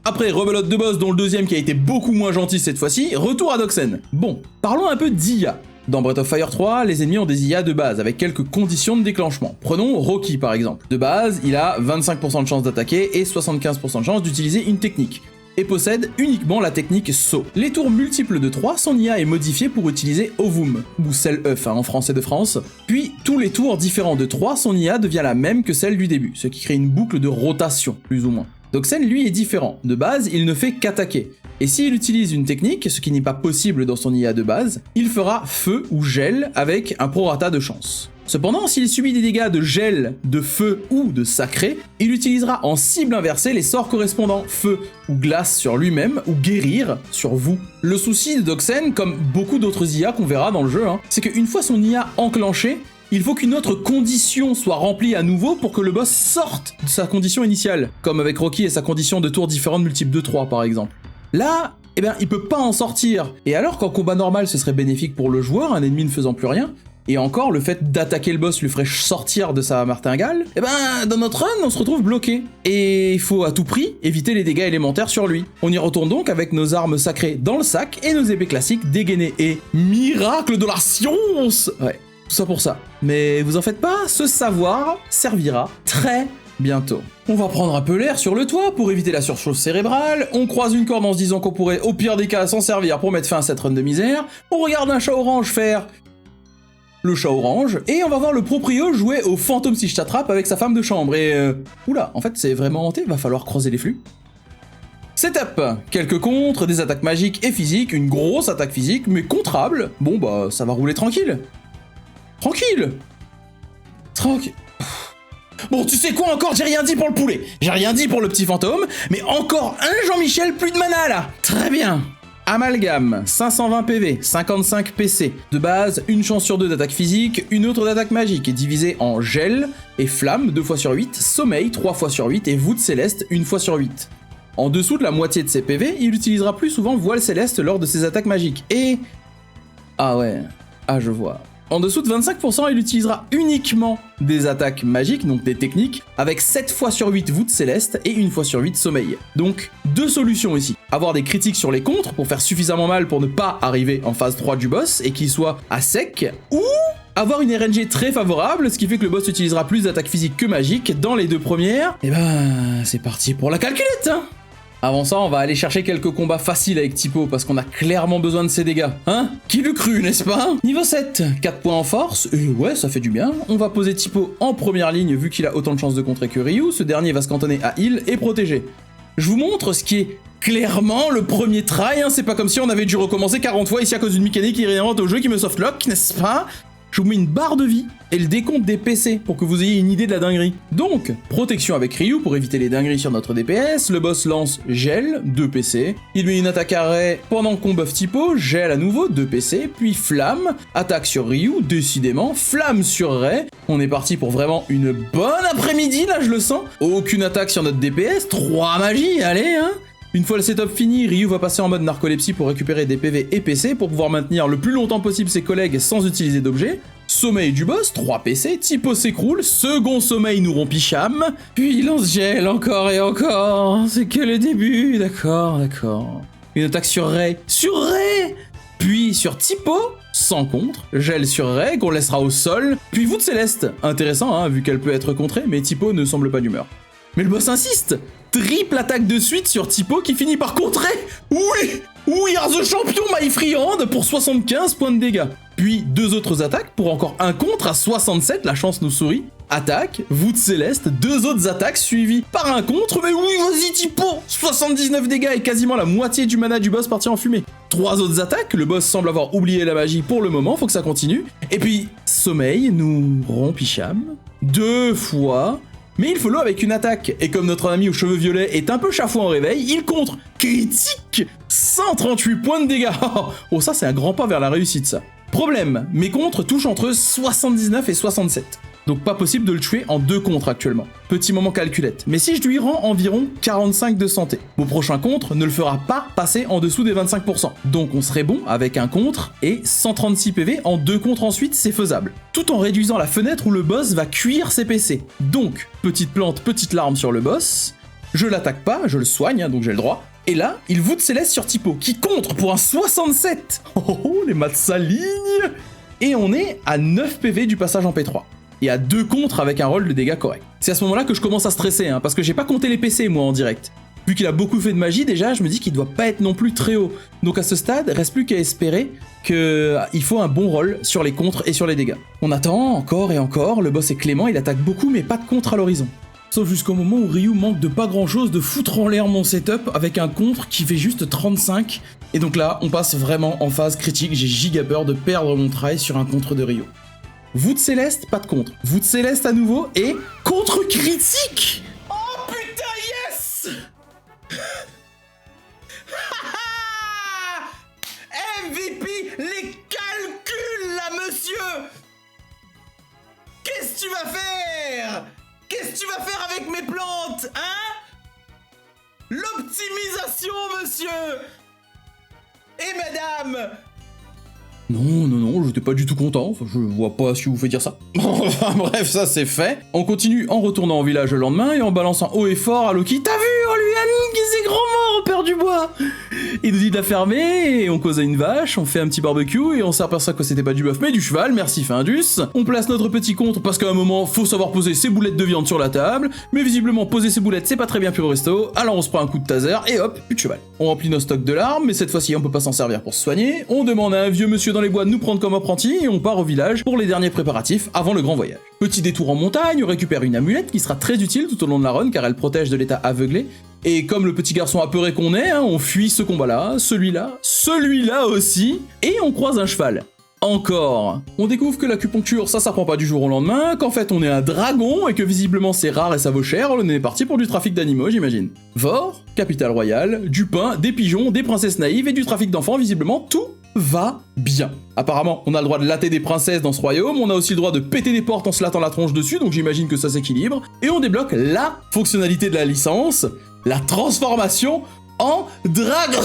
Après rebelote de boss dont le deuxième qui a été beaucoup moins gentil cette fois-ci, retour à Doxen. Bon, parlons un peu d'IA. Dans Breath of Fire 3, les ennemis ont des IA de base avec quelques conditions de déclenchement. Prenons Rocky par exemple. De base, il a 25% de chance d'attaquer et 75% de chance d'utiliser une technique. Et possède uniquement la technique saut. Les tours multiples de 3, son IA est modifiée pour utiliser Ovum, ou celle œuf en français de France. Puis, tous les tours différents de 3, son IA devient la même que celle du début, ce qui crée une boucle de rotation, plus ou moins. Doxen, lui, est différent. De base, il ne fait qu'attaquer. Et s'il utilise une technique, ce qui n'est pas possible dans son IA de base, il fera feu ou gel avec un prorata de chance. Cependant, s'il subit des dégâts de gel, de feu ou de sacré, il utilisera en cible inversée les sorts correspondants feu ou glace sur lui-même ou guérir sur vous. Le souci de Doxen, comme beaucoup d'autres IA qu'on verra dans le jeu, c'est qu'une fois son IA enclenchée, il faut qu'une autre condition soit remplie à nouveau pour que le boss sorte de sa condition initiale, comme avec Rocky et sa condition de tours différentes multiples de 3 par exemple. Là, eh ben, il peut pas en sortir. Et alors qu'en combat normal ce serait bénéfique pour le joueur, un ennemi ne faisant plus rien, et encore, le fait d'attaquer le boss lui ferait sortir de sa martingale, et ben dans notre run, on se retrouve bloqué. Et il faut à tout prix éviter les dégâts élémentaires sur lui. On y retourne donc avec nos armes sacrées dans le sac et nos épées classiques dégainées. Et miracle de la science! Ouais, tout ça pour ça. Mais vous en faites pas, ce savoir servira très bientôt. On va prendre un peu l'air sur le toit pour éviter la surchauffe cérébrale, on croise une corde en se disant qu'on pourrait au pire des cas s'en servir pour mettre fin à cette run de misère, on regarde un chat orange faire le chat orange, et on va voir le proprio jouer au fantôme si je t'attrape avec sa femme de chambre, et oula, en fait c'est vraiment hanté, va falloir croiser les flux. Setup, quelques contres, des attaques magiques et physiques, une grosse attaque physique, mais contrable, bon bah ça va rouler tranquille. Tranquille. Bon, tu sais quoi encore, j'ai rien dit pour le poulet, j'ai rien dit pour le petit fantôme, mais encore un Jean-Michel plus de mana là. Très bien. Amalgame, 520 PV, 55 PC. De base, une chance sur 2 d'attaque physique, une autre d'attaque magique, divisée en gel et flamme 2 fois sur 8, sommeil 3 fois sur 8 et voûte céleste 1 fois sur 8. En dessous de la moitié de ses PV, il utilisera plus souvent voile céleste lors de ses attaques magiques. Et... ah ouais, ah je vois. En dessous de 25%, il utilisera uniquement des attaques magiques, donc des techniques, avec 7 fois sur 8 voûte céleste et 1 fois sur 8 sommeil. Donc, deux solutions ici. Avoir des critiques sur les contres pour faire suffisamment mal pour ne pas arriver en phase 3 du boss et qu'il soit à sec, ou avoir une RNG très favorable, ce qui fait que le boss utilisera plus d'attaques physiques que magiques dans les deux premières. Et ben, c'est parti pour la calculette, hein. Avant ça, on va aller chercher quelques combats faciles avec Typo, parce qu'on a clairement besoin de ses dégâts. Hein? Qui l'eût cru, n'est-ce pas? Niveau 7, 4 points en force, et ouais, ça fait du bien. On va poser Typo en première ligne, vu qu'il a autant de chances de contrer que Ryu. Ce dernier va se cantonner à heal et protéger. Je vous montre ce qui est clairement le premier try, hein. C'est pas comme si on avait dû recommencer 40 fois ici à cause d'une mécanique inhérente au jeu qui me softlock, n'est-ce pas? Je vous mets une barre de vie et le décompte des PC pour que vous ayez une idée de la dinguerie. Donc, protection avec Ryu pour éviter les dingueries sur notre DPS, le boss lance gel, 2 PC, il met une attaque arrêt pendant qu'on buff typo, gel à nouveau, 2 PC, puis flamme, attaque sur Ryu, décidément, flamme sur Ray, on est parti pour vraiment une bonne après-midi là je le sens, aucune attaque sur notre DPS, 3 magies, allez hein. Une fois le setup fini, Ryu va passer en mode narcolepsie pour récupérer des PV et PC pour pouvoir maintenir le plus longtemps possible ses collègues sans utiliser d'objets. Sommeil du boss, 3 PC, typo s'écroule, second sommeil nous rompt Picham, puis lance-gel encore et encore, c'est que le début, d'accord. Une attaque sur Ray, puis sur typo, sans contre, gel sur Ray qu'on laissera au sol, puis voûte céleste, intéressant hein, vu qu'elle peut être contrée, mais typo ne semble pas d'humeur. Mais le boss insiste, triple attaque de suite sur typo qui finit par contrer. Oui, we are the champion my friend pour 75 points de dégâts. Puis 2 autres attaques pour encore un contre à 67, la chance nous sourit. Attaque, voûte céleste, 2 autres attaques suivies par un contre, mais oui vas-y typo, 79 dégâts et quasiment la moitié du mana du boss parti en fumée. 3 autres attaques, le boss semble avoir oublié la magie pour le moment, faut que ça continue. Et puis sommeil nous rompt Picham 2 fois. Mais il follow avec une attaque, et comme notre ami aux cheveux violets est un peu chafouin en réveil, il contre critique 138 points de dégâts. Oh ça c'est un grand pas vers la réussite ça. Problème, mes contres touchent entre 79 et 67. Donc pas possible de le tuer en 2 contres actuellement. Petit moment calculette. Mais si je lui rends environ 45 de santé, mon prochain contre ne le fera pas passer en dessous des 25%. Donc on serait bon avec un contre et 136 PV en 2 contres ensuite, c'est faisable. Tout en réduisant la fenêtre où le boss va cuire ses PC. Donc, petite plante, petite larme sur le boss. Je l'attaque pas, je le soigne, hein, donc j'ai le droit. Et là, il voûte céleste sur typo, qui contre pour un 67. Oh, les maths s'alignent. Et on est à 9 PV du passage en P3. Et à 2 contres avec un roll de dégâts correct. C'est à ce moment-là que je commence à stresser, hein, parce que j'ai pas compté les PC moi en direct. Vu qu'il a beaucoup fait de magie déjà, je me dis qu'il doit pas être non plus très haut. Donc à ce stade, reste plus qu'à espérer qu'il faut un bon roll sur les contres et sur les dégâts. On attend encore et encore, le boss est clément, il attaque beaucoup mais pas de contre à l'horizon. Sauf jusqu'au moment où Ryu manque de pas grand chose de foutre en l'air mon setup avec un contre qui fait juste 35. Et donc là, on passe vraiment en phase critique, j'ai giga peur de perdre mon try sur un contre de Ryu. Voûte céleste, pas de contre. Voûte céleste à nouveau et contre critique. Oh putain yes. MVP, les calculs là monsieur. Qu'est-ce que tu vas faire? Qu'est-ce que tu vas faire avec mes plantes, hein? L'optimisation, monsieur. Et madame. Non, j'étais pas du tout content, enfin, je vois pas ce qui vous fait dire ça. Bref, ça c'est fait. On continue en retournant au village le lendemain et en balançant haut et fort à Loki. T'as vu, on lui a niqué ses grands morts au père du bois. Il nous dit de la fermer et on cause à une vache, on fait un petit barbecue et on s'aperçoit que c'était pas du bœuf mais du cheval, merci Findus. On place notre petit contre parce qu'à un moment, faut savoir poser ses boulettes de viande sur la table, mais visiblement poser ses boulettes c'est pas très bien pour au resto, alors on se prend un coup de taser et hop, plus de cheval. On remplit nos stocks de larmes, mais cette fois-ci on peut pas s'en servir pour se soigner, on demande à un vieux monsieur dans les bois de nous prendre comme apprenti et on part au village pour les derniers préparatifs avant le grand voyage. Petit détour en montagne, on récupère une amulette qui sera très utile tout au long de la run car elle protège de l'état aveuglé. Et comme le petit garçon apeuré qu'on est, hein, on fuit ce combat-là, celui-là aussi, et on croise un cheval. Encore. On découvre que l'acupuncture, ça prend pas du jour au lendemain, qu'en fait on est un dragon et que visiblement c'est rare et ça vaut cher, on est parti pour du trafic d'animaux, j'imagine. Vor, capitale royale, du pain, des pigeons, des princesses naïves et du trafic d'enfants, visiblement tout va bien. Apparemment, on a le droit de latter des princesses dans ce royaume, on a aussi le droit de péter des portes en se lattant la tronche dessus, donc j'imagine que ça s'équilibre, et on débloque la fonctionnalité de la licence, la transformation en dragon.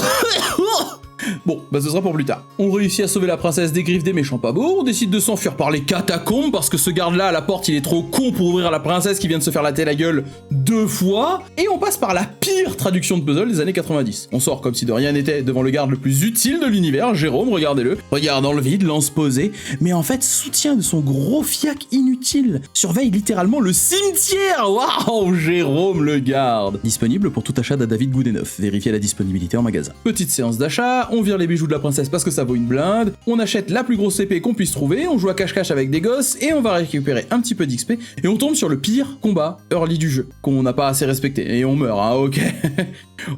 Bon, bah ce sera pour plus tard. On réussit à sauver la princesse des griffes des méchants pas beaux, on décide de s'enfuir par les catacombes parce que ce garde-là à la porte il est trop con pour ouvrir la princesse qui vient de se faire latter la gueule 2 fois, et on passe par la pire traduction de puzzle des années 90. On sort comme si de rien n'était devant le garde le plus utile de l'univers, Jérôme, regardez-le, regarde dans le vide, lance posée, mais en fait soutien de son gros fiac inutile, surveille littéralement le cimetière. Waouh, Jérôme le garde. Disponible pour tout achat d'Adavid Goudenov, vérifiez la disponibilité en magasin. Petite séance d'achat, on vient vire les bijoux de la princesse parce que ça vaut une blinde, on achète la plus grosse épée qu'on puisse trouver, on joue à cache-cache avec des gosses, et on va récupérer un petit peu d'XP, et on tombe sur le pire combat early du jeu, qu'on n'a pas assez respecté, et on meurt, hein, ok.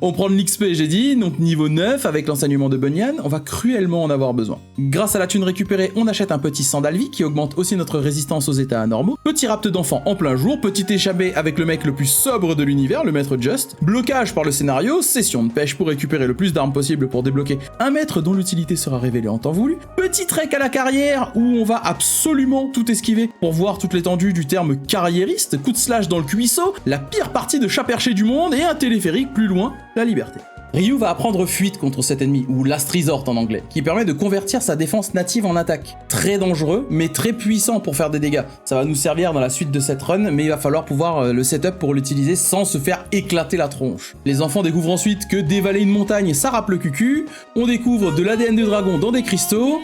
On prend de l'XP, j'ai dit, donc niveau 9, avec l'enseignement de Bunyan, on va cruellement en avoir besoin. Grâce à la thune récupérée, on achète un petit Sandalvi qui augmente aussi notre résistance aux états anormaux, petit rapt d'enfant en plein jour, petit échappé avec le mec le plus sobre de l'univers, le maître Just, blocage par le scénario, session de pêche pour récupérer le plus d'armes possible pour débloquer un maître dont l'utilité sera révélée en temps voulu, petit trek à la carrière où on va absolument tout esquiver pour voir toute l'étendue du terme carriériste, coup de slash dans le cuisseau, la pire partie de chat perché du monde et un téléphérique plus loin, la liberté. Ryu va apprendre fuite contre cet ennemi, ou last resort en anglais, qui permet de convertir sa défense native en attaque. Très dangereux, mais très puissant pour faire des dégâts. Ça va nous servir dans la suite de cette run, mais il va falloir pouvoir le setup pour l'utiliser sans se faire éclater la tronche. Les enfants découvrent ensuite que dévaler une montagne, ça rappe le cucu, on découvre de l'ADN de dragon dans des cristaux.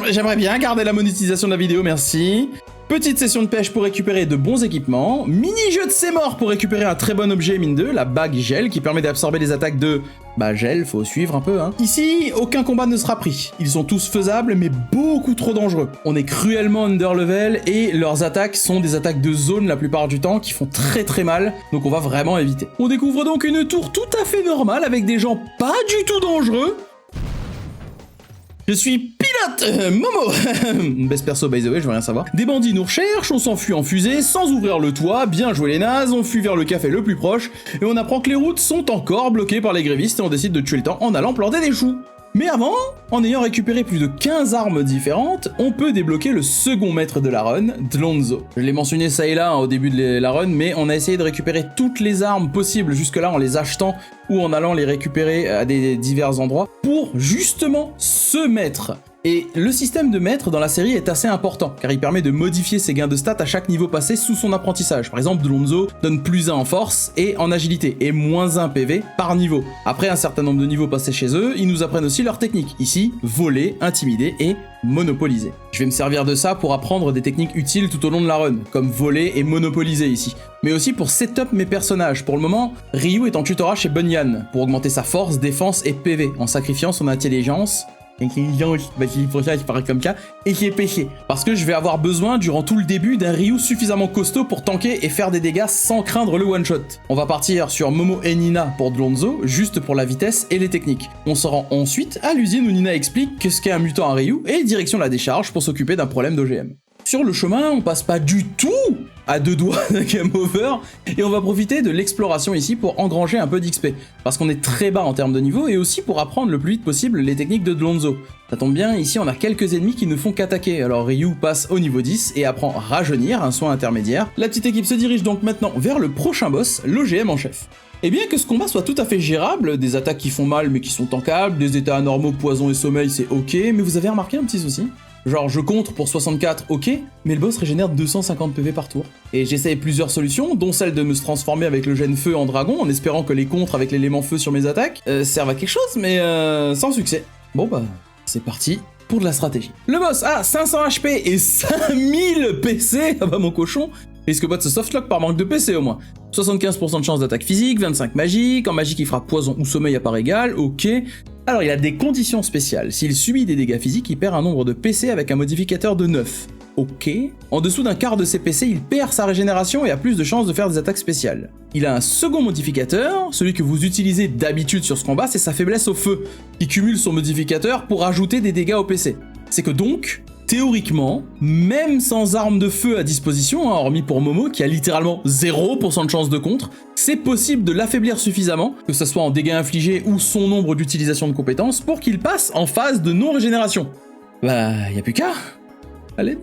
J'aimerais bien garder la monétisation de la vidéo, merci. Petite session de pêche pour récupérer de bons équipements, mini-jeu de c'est mort pour récupérer un très bon objet mine 2, la bague gel qui permet d'absorber les attaques de... gel, faut suivre un peu hein. Ici, aucun combat ne sera pris, ils sont tous faisables mais beaucoup trop dangereux. On est cruellement underlevel et leurs attaques sont des attaques de zone la plupart du temps qui font très mal, donc on va vraiment éviter. On découvre donc une tour tout à fait normale avec des gens pas du tout dangereux. Je suis pilote Momo Best perso by the way, je veux rien savoir. Des bandits nous recherchent, on s'enfuit en fusée, sans ouvrir le toit, bien joué les nazes, on fuit vers le café le plus proche, et on apprend que les routes sont encore bloquées par les grévistes et on décide de tuer le temps en allant planter des choux. Mais avant, en ayant récupéré plus de 15 armes différentes, on peut débloquer le second maître de la run, Dlonzo. Je l'ai mentionné ça et là au début de la run, mais on a essayé de récupérer toutes les armes possibles jusque-là en les achetant ou en allant les récupérer à des divers endroits pour justement ce maître. Et le système de maître dans la série est assez important, car il permet de modifier ses gains de stats à chaque niveau passé sous son apprentissage. Par exemple, Dlonzo donne plus 1 en force et en agilité, et moins 1 PV par niveau. Après un certain nombre de niveaux passés chez eux, ils nous apprennent aussi leurs techniques. Ici, voler, intimider et monopoliser. Je vais me servir de ça pour apprendre des techniques utiles tout au long de la run, comme voler et monopoliser ici. Mais aussi pour setup mes personnages. Pour le moment, Ryu est en tutorat chez Bunyan, pour augmenter sa force, défense et PV, en sacrifiant son intelligence... pour ça je parle comme ça, et j'ai péché. Parce que je vais avoir besoin durant tout le début d'un Ryu suffisamment costaud pour tanker et faire des dégâts sans craindre le one shot. On va partir sur Momo et Nina pour Dlonzo, juste pour la vitesse et les techniques. On se rend ensuite à l'usine où Nina explique ce qu'est un mutant à Ryu et direction la décharge pour s'occuper d'un problème d'OGM. Sur le chemin, on passe pas du tout à 2 doigts d'un game over, et on va profiter de l'exploration ici pour engranger un peu d'XP, parce qu'on est très bas en termes de niveau, et aussi pour apprendre le plus vite possible les techniques de Dlonzo. Ça tombe bien, ici on a quelques ennemis qui ne font qu'attaquer, alors Ryu passe au niveau 10 et apprend Rajeunir, un soin intermédiaire. La petite équipe se dirige donc maintenant vers le prochain boss, l'OGM en chef. Et bien que ce combat soit tout à fait gérable, des attaques qui font mal mais qui sont tankables, des états anormaux, poison et sommeil c'est ok, mais vous avez remarqué un petit souci ? Genre je contre pour 64, ok, mais le boss régénère 250 PV par tour. Et j'essaye plusieurs solutions, dont celle de me transformer avec le gène feu en dragon, en espérant que les contres avec l'élément feu sur mes attaques servent à quelque chose, mais sans succès. Bon bah, c'est parti pour de la stratégie. Le boss a 500 HP et 5000 PC, ah bah mon cochon, risque pas de se softlock par manque de PC au moins. 75% de chance d'attaque physique, 25 magique, en magique il fera poison ou sommeil à part égale, ok. Alors il a des conditions spéciales, s'il subit des dégâts physiques, il perd un nombre de PC avec un modificateur de 9. Ok. En dessous d'un quart de ses PC, il perd sa régénération et a plus de chances de faire des attaques spéciales. Il a un second modificateur, celui que vous utilisez d'habitude sur ce combat, c'est sa faiblesse au feu, qui cumule son modificateur pour ajouter des dégâts au PC. C'est que donc, théoriquement, même sans arme de feu à disposition, hormis pour Momo qui a littéralement 0% de chance de contre, c'est possible de l'affaiblir suffisamment, que ce soit en dégâts infligés ou son nombre d'utilisations de compétences, pour qu'il passe en phase de non-régénération. Bah, y a plus qu'à. Allez.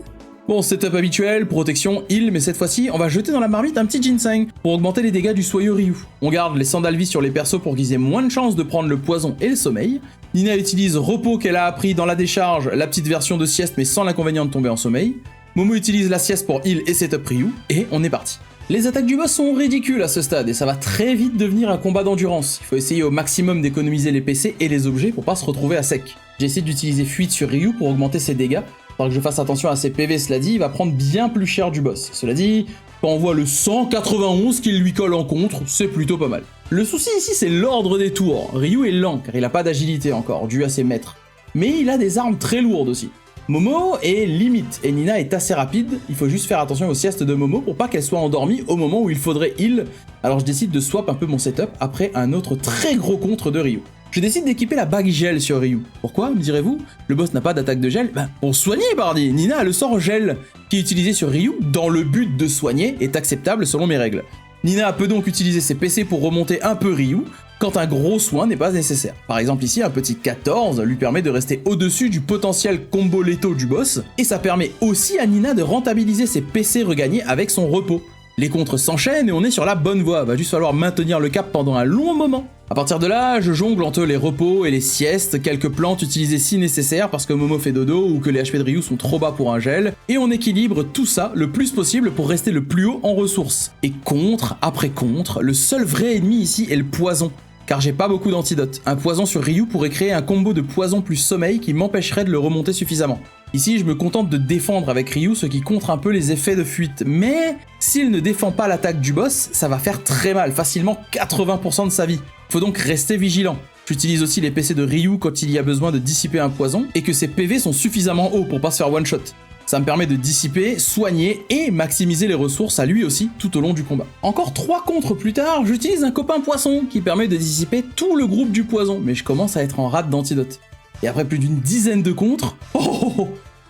Bon, setup habituel, protection, heal, mais cette fois-ci, on va jeter dans la marmite un petit ginseng pour augmenter les dégâts du soyeux Ryu. On garde les Sandalvi sur les persos pour qu'ils aient moins de chances de prendre le poison et le sommeil. Nina utilise repos qu'elle a appris dans la décharge, la petite version de sieste mais sans l'inconvénient de tomber en sommeil. Momo utilise la sieste pour heal et setup Ryu, et on est parti. Les attaques du boss sont ridicules à ce stade et ça va très vite devenir un combat d'endurance. Il faut essayer au maximum d'économiser les PC et les objets pour pas se retrouver à sec. J'essaie d'utiliser fuite sur Ryu pour augmenter ses dégâts, Faudra que je fasse attention à ses PV, cela dit, il va prendre bien plus cher du boss. Cela dit, quand on voit le 191 qu'il lui colle en contre, c'est plutôt pas mal. Le souci ici, c'est l'ordre des tours. Ryu est lent, car il a pas d'agilité encore, dû à ses maîtres. Mais il a des armes très lourdes aussi. Momo est limite, et Nina est assez rapide, il faut juste faire attention aux siestes de Momo pour pas qu'elle soit endormie au moment où il faudrait heal, alors je décide de swap un peu mon setup après un autre très gros contre de Ryu. Je décide d'équiper la bague gel sur Ryu. Pourquoi, me direz-vous? Le boss n'a pas d'attaque de gel? Ben, pour soigner, pardi. Nina a le sort gel, qui est utilisé sur Ryu dans le but de soigner, est acceptable selon mes règles. Nina peut donc utiliser ses PC pour remonter un peu Ryu, quand un gros soin n'est pas nécessaire. Par exemple ici, un petit 14 lui permet de rester au-dessus du potentiel combo létaux du boss, et ça permet aussi à Nina de rentabiliser ses PC regagnés avec son repos. Les contres s'enchaînent et on est sur la bonne voie, va juste falloir maintenir le cap pendant un long moment. A partir de là, je jongle entre les repos et les siestes, quelques plantes utilisées si nécessaire parce que Momo fait dodo ou que les HP de Ryu sont trop bas pour un gel, et on équilibre tout ça le plus possible pour rester le plus haut en ressources. Et contre, après contre, le seul vrai ennemi ici est le poison. Car j'ai pas beaucoup d'antidotes. Un poison sur Ryu pourrait créer un combo de poison plus sommeil qui m'empêcherait de le remonter suffisamment. Ici, je me contente de défendre avec Ryu, ce qui contre un peu les effets de fuite. Mais s'il ne défend pas l'attaque du boss, ça va faire très mal, facilement 80% de sa vie. Faut donc rester vigilant. J'utilise aussi les PC de Ryu quand il y a besoin de dissiper un poison, et que ses PV sont suffisamment hauts pour pas se faire one-shot. Ça me permet de dissiper, soigner et maximiser les ressources à lui aussi tout au long du combat. Encore 3 contres plus tard, j'utilise un copain poisson qui permet de dissiper tout le groupe du poison, mais je commence à être en rate d'antidote. Et après plus d'une dizaine de contres,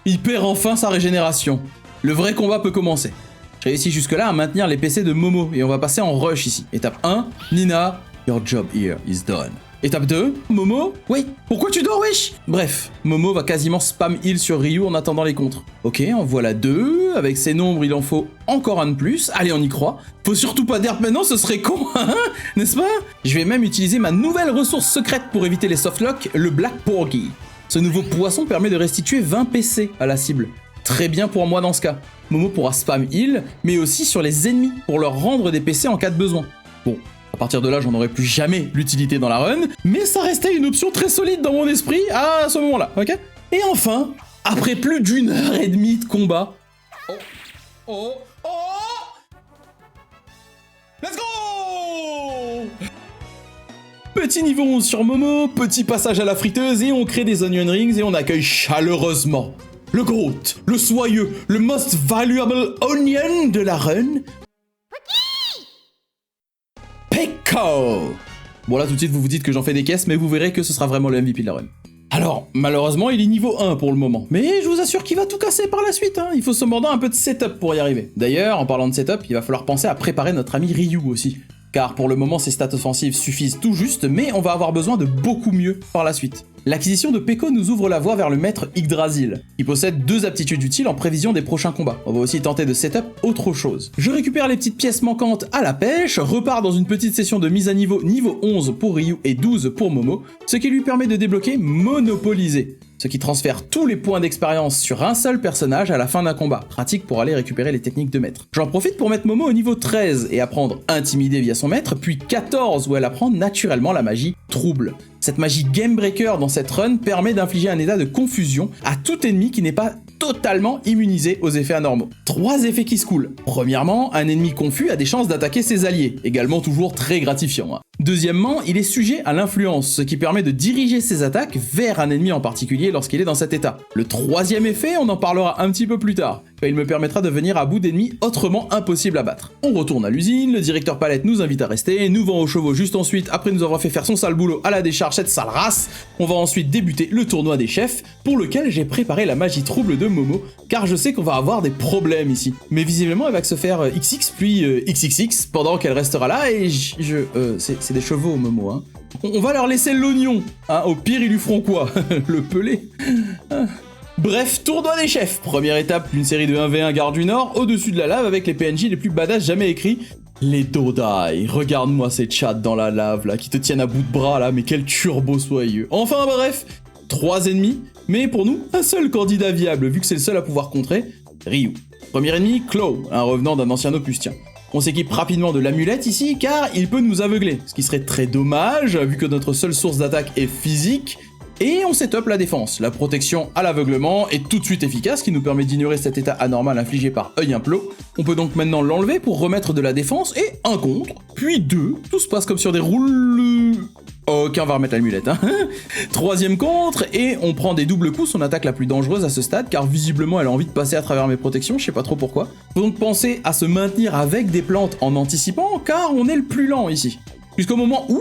il perd enfin sa régénération. Le vrai combat peut commencer. J'ai réussi jusque-là à maintenir les PC de Momo, et on va passer en rush ici. Étape 1, Nina, your job here is done. Étape 2, Momo? Oui, pourquoi tu dors, wesh? Bref, Momo va quasiment spam heal sur Ryu en attendant les contres. Ok, en voilà 2, avec ces nombres il en faut encore un de plus, allez on y croit. Faut surtout pas derp maintenant, ce serait con, n'est-ce pas? Je vais même utiliser ma nouvelle ressource secrète pour éviter les softlocks, le Black Porgy. Ce nouveau poisson permet de restituer 20 PC à la cible. Très bien pour moi dans ce cas. Momo pourra spam heal, mais aussi sur les ennemis pour leur rendre des PC en cas de besoin. Bon. À partir de là, j'en aurais plus jamais l'utilité dans la run, mais ça restait une option très solide dans mon esprit à ce moment-là, ok? Et enfin, après plus d'une heure et demie de combat... Let's go! Petit niveau 11 sur Momo, petit passage à la friteuse et on crée des onion rings et on accueille chaleureusement le Groot, le soyeux, le most valuable onion de la run... Peko! Bon là tout de suite vous vous dites que j'en fais des caisses, mais vous verrez que ce sera vraiment le MVP de la run. Alors, malheureusement il est niveau 1 pour le moment, mais je vous assure qu'il va tout casser par la suite, hein. Il faut cependant un peu de setup pour y arriver. D'ailleurs, en parlant de setup, il va falloir penser à préparer notre ami Ryu aussi. Car pour le moment ses stats offensives suffisent tout juste, mais on va avoir besoin de beaucoup mieux par la suite. L'acquisition de Peko nous ouvre la voie vers le maître Yggdrasil, qui possède 2 aptitudes utiles en prévision des prochains combats. On va aussi tenter de setup autre chose. Je récupère les petites pièces manquantes à la pêche, repars dans une petite session de mise à niveau 11 pour Ryu et 12 pour Momo, ce qui lui permet de débloquer Monopoliser, ce qui transfère tous les points d'expérience sur un seul personnage à la fin d'un combat, pratique pour aller récupérer les techniques de maître. J'en profite pour mettre Momo au niveau 13 et apprendre Intimider via son maître, puis 14 où elle apprend naturellement la magie Trouble. Cette magie Game Breaker dans cette run permet d'infliger un état de confusion à tout ennemi qui n'est pas totalement immunisé aux effets anormaux. 3 effets qui se coulent. Premièrement, un ennemi confus a des chances d'attaquer ses alliés, également toujours très gratifiant. Deuxièmement, il est sujet à l'influence, ce qui permet de diriger ses attaques vers un ennemi en particulier lorsqu'il est dans cet état. Le 3e effet, on en parlera un petit peu plus tard, quand il me permettra de venir à bout d'ennemis autrement impossibles à battre. On retourne à l'usine, le directeur Palette nous invite à rester, nous vend aux chevaux juste ensuite, après nous avoir fait faire son sale boulot à la décharge cette sale race. On va ensuite débuter le tournoi des chefs, pour lequel j'ai préparé la magie trouble de Momo, car je sais qu'on va avoir des problèmes ici. Mais visiblement elle va se faire XX puis XXX pendant qu'elle restera là, et c'est des chevaux Momo, hein. On va leur laisser l'oignon, hein, au pire ils lui feront quoi? Le pelé. Bref, tournoi des chefs. Première étape, une série de 1v1 Gare du Nord, au-dessus de la lave avec les PNJ les plus badass jamais écrits. Les Dodai. Regarde-moi ces chats dans la lave là, qui te tiennent à bout de bras là, mais quel turbo soyeux. Enfin bref, 3 ennemis, mais pour nous, un seul candidat viable, vu que c'est le seul à pouvoir contrer, Ryu. Premier ennemi, Claw, un revenant d'un ancien opus, tiens. On s'équipe rapidement de l'amulette ici, car il peut nous aveugler, ce qui serait très dommage, vu que notre seule source d'attaque est physique, Et on setup la défense. La protection à l'aveuglement est tout de suite efficace, qui nous permet d'ignorer cet état anormal infligé par œil implot. On peut donc maintenant l'enlever pour remettre de la défense, et un contre, puis deux. Tout se passe comme sur des roules... Ok, on va remettre la mulette, hein. Troisième contre, et on prend des doubles coups, son attaque la plus dangereuse à ce stade, car visiblement elle a envie de passer à travers mes protections, je sais pas trop pourquoi. Faut donc penser à se maintenir avec des plantes en anticipant, car on est le plus lent ici. Jusqu'au moment où,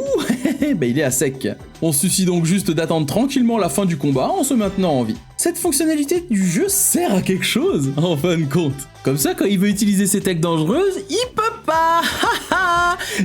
bah il est à sec. On suffit donc juste d'attendre tranquillement la fin du combat en se maintenant en vie. Cette fonctionnalité du jeu sert à quelque chose, en fin de compte. Comme ça, quand il veut utiliser ses techs dangereuses, il peut pas.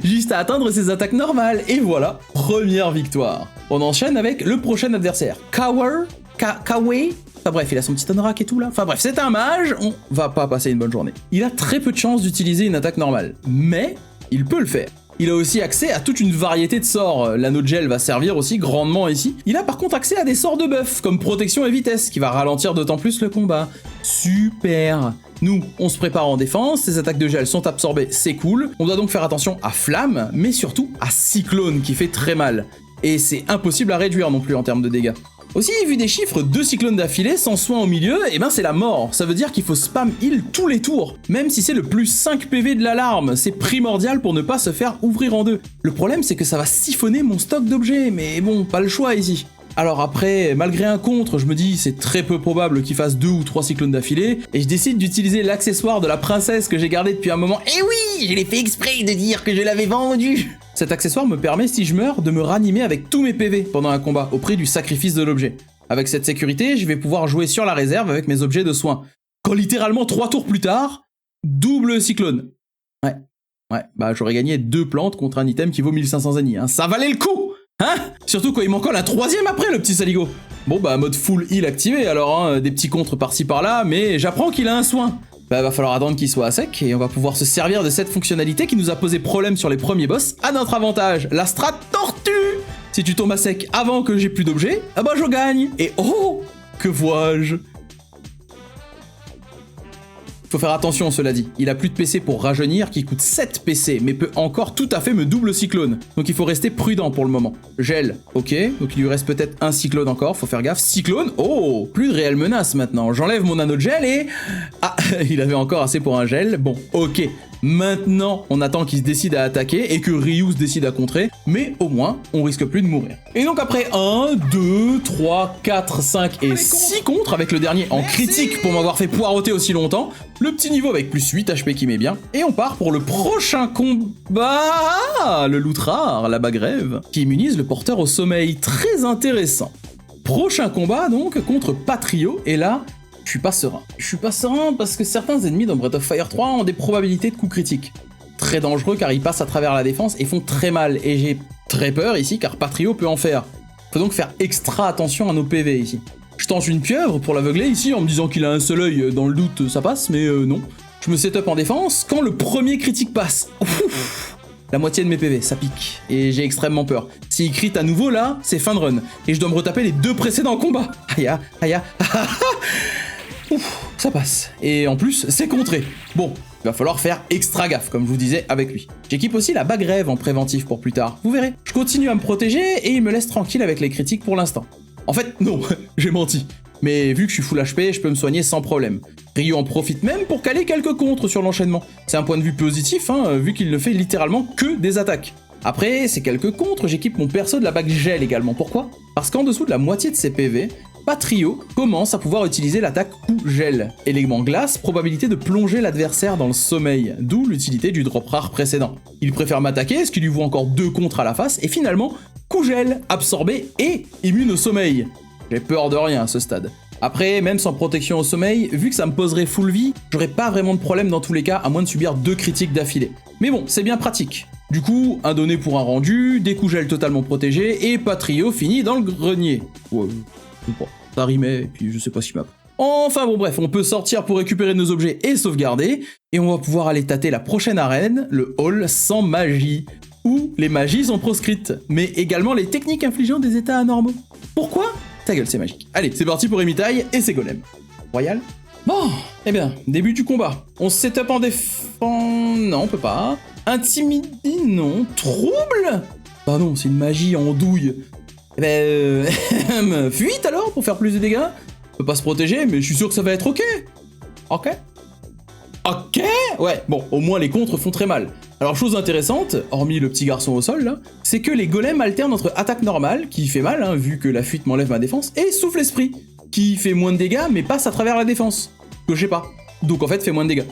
Juste à atteindre ses attaques normales. Et voilà, première victoire. On enchaîne avec le prochain adversaire. Kawer. Enfin bref, il a son petit anorak et tout là. Enfin bref, c'est un mage, on va pas passer une bonne journée. Il a très peu de chances d'utiliser une attaque normale, mais il peut le faire. Il a aussi accès à toute une variété de sorts. L'anneau de gel va servir aussi grandement ici. Il a par contre accès à des sorts de buff, comme protection et vitesse, qui va ralentir d'autant plus le combat. Super. Nous, on se prépare en défense, ces attaques de gel sont absorbées, c'est cool. On doit donc faire attention à Flamme, mais surtout à Cyclone, qui fait très mal. Et c'est impossible à réduire non plus en termes de dégâts. Aussi, vu des chiffres, 2 cyclones d'affilée sans soin au milieu, et ben c'est la mort. Ça veut dire qu'il faut spam heal tous les tours. Même si c'est le plus 5 PV de l'alarme, c'est primordial pour ne pas se faire ouvrir en deux. Le problème c'est que ça va siphonner mon stock d'objets, mais bon, pas le choix ici. Alors après, malgré un contre, je me dis c'est très peu probable qu'il fasse 2 ou 3 cyclones d'affilée, et je décide d'utiliser l'accessoire de la princesse que j'ai gardé depuis un moment. Et oui, je l'ai fait exprès de dire que je l'avais vendu. Cet accessoire me permet, si je meurs, de me ranimer avec tous mes PV pendant un combat, au prix du sacrifice de l'objet. Avec cette sécurité, je vais pouvoir jouer sur la réserve avec mes objets de soins. Quand littéralement 3 tours plus tard, double cyclone. Ouais, bah j'aurais gagné 2 plantes contre un item qui vaut 1500 ennemis, hein. Ça valait le coup, hein. Surtout quand il m'en colle un 3ème après, le petit saligo. Bon bah mode full heal activé alors, hein, des petits contres par-ci par-là, mais j'apprends qu'il a un soin. Bah va falloir attendre qu'il soit à sec, et on va pouvoir se servir de cette fonctionnalité qui nous a posé problème sur les premiers boss à notre avantage, la strat tortue. Si tu tombes à sec avant que j'ai plus d'objets, ah bah je gagne. Et oh, que vois-je? Faut faire attention, cela dit, il a plus de PC pour rajeunir qui coûte 7 PC, mais peut encore tout à fait me double cyclone. Donc il faut rester prudent pour le moment. Gel, ok, donc il lui reste peut-être un cyclone encore, faut faire gaffe. Cyclone, oh, plus de réelle menace maintenant. J'enlève mon anneau de gel et... Ah, il avait encore assez pour un gel, bon, ok. Maintenant, on attend qu'il se décide à attaquer et que Ryu se décide à contrer, mais au moins, on risque plus de mourir. Et donc après 1, 2, 3, 4, 5 et 6 contres, avec le dernier en critique pour m'avoir fait poireauter aussi longtemps, le petit niveau avec plus 8 HP qui met bien, et on part pour le prochain combat, le loot rare, la bagrève, qui immunise le porteur au sommeil, très intéressant. Prochain combat donc contre Patrio, et là... Je suis pas serein. Je suis pas serein parce que certains ennemis dans Breath of Fire 3 ont des probabilités de coups critiques. Très dangereux car ils passent à travers la défense et font très mal. Et j'ai très peur ici car Patrio peut en faire. Faut donc faire extra attention à nos PV ici. Je tente une pieuvre pour l'aveugler ici en me disant qu'il a un seul œil, dans le doute ça passe, mais non. Je me setup en défense quand le premier critique passe. Ouf, la moitié de mes PV, ça pique. Et j'ai extrêmement peur. S'il crit à nouveau là, c'est fin de run. Et je dois me retaper les 2 précédents combats. Aïe, aïe, ouf, ça passe. Et en plus, c'est contré. Bon, il va falloir faire extra gaffe, comme je vous disais, avec lui. J'équipe aussi la bagrève en préventif pour plus tard. Vous verrez. Je continue à me protéger et il me laisse tranquille avec les critiques pour l'instant. En fait, non, j'ai menti. Mais vu que je suis full HP, je peux me soigner sans problème. Ryu en profite même pour caler quelques contres sur l'enchaînement. C'est un point de vue positif, hein, vu qu'il ne fait littéralement que des attaques. Après, ces quelques contres, j'équipe mon perso de la bague gel également. Pourquoi? Parce qu'en dessous de la moitié de ses PV, Patrio commence à pouvoir utiliser l'attaque coup gel. Élément glace, probabilité de plonger l'adversaire dans le sommeil, d'où l'utilité du drop rare précédent. Il préfère m'attaquer, ce qui lui vaut encore 2 contres à la face, et finalement, coup gel, absorbé et immune au sommeil. J'ai peur de rien à ce stade. Après, même sans protection au sommeil, vu que ça me poserait full vie, j'aurais pas vraiment de problème dans tous les cas, à moins de subir 2 critiques d'affilée. Mais bon, c'est bien pratique. Du coup, un donné pour un rendu, des coups gel totalement protégés, et Patrio finit dans le grenier. Ouais, bon, ça rimait, et puis je sais pas ce qu'il m'a pris. Enfin bon bref, on peut sortir pour récupérer nos objets et sauvegarder, et on va pouvoir aller tâter la prochaine arène, le hall sans magie, où les magies sont proscrites, mais également les techniques infligeant des états anormaux. Pourquoi? Ta gueule, c'est magique. Allez, c'est parti pour Emitaille et ses golems. Royal? Bon, eh bien, début du combat. On se setup en défense... Non, on peut pas. Intimider? Non. Trouble? Ah non, c'est une magie en douille. Eh ben, fuite alors pour faire plus de dégâts. On peut pas se protéger, mais je suis sûr que ça va être ok. Ok. Ok. Ouais, bon, au moins les contres font très mal. Alors chose intéressante, hormis le petit garçon au sol là, c'est que les golems alternent entre attaque normale, qui fait mal, hein, vu que la fuite m'enlève ma défense, et souffle esprit, qui fait moins de dégâts mais passe à travers la défense. Que je sais pas. Donc en fait fait moins de dégâts.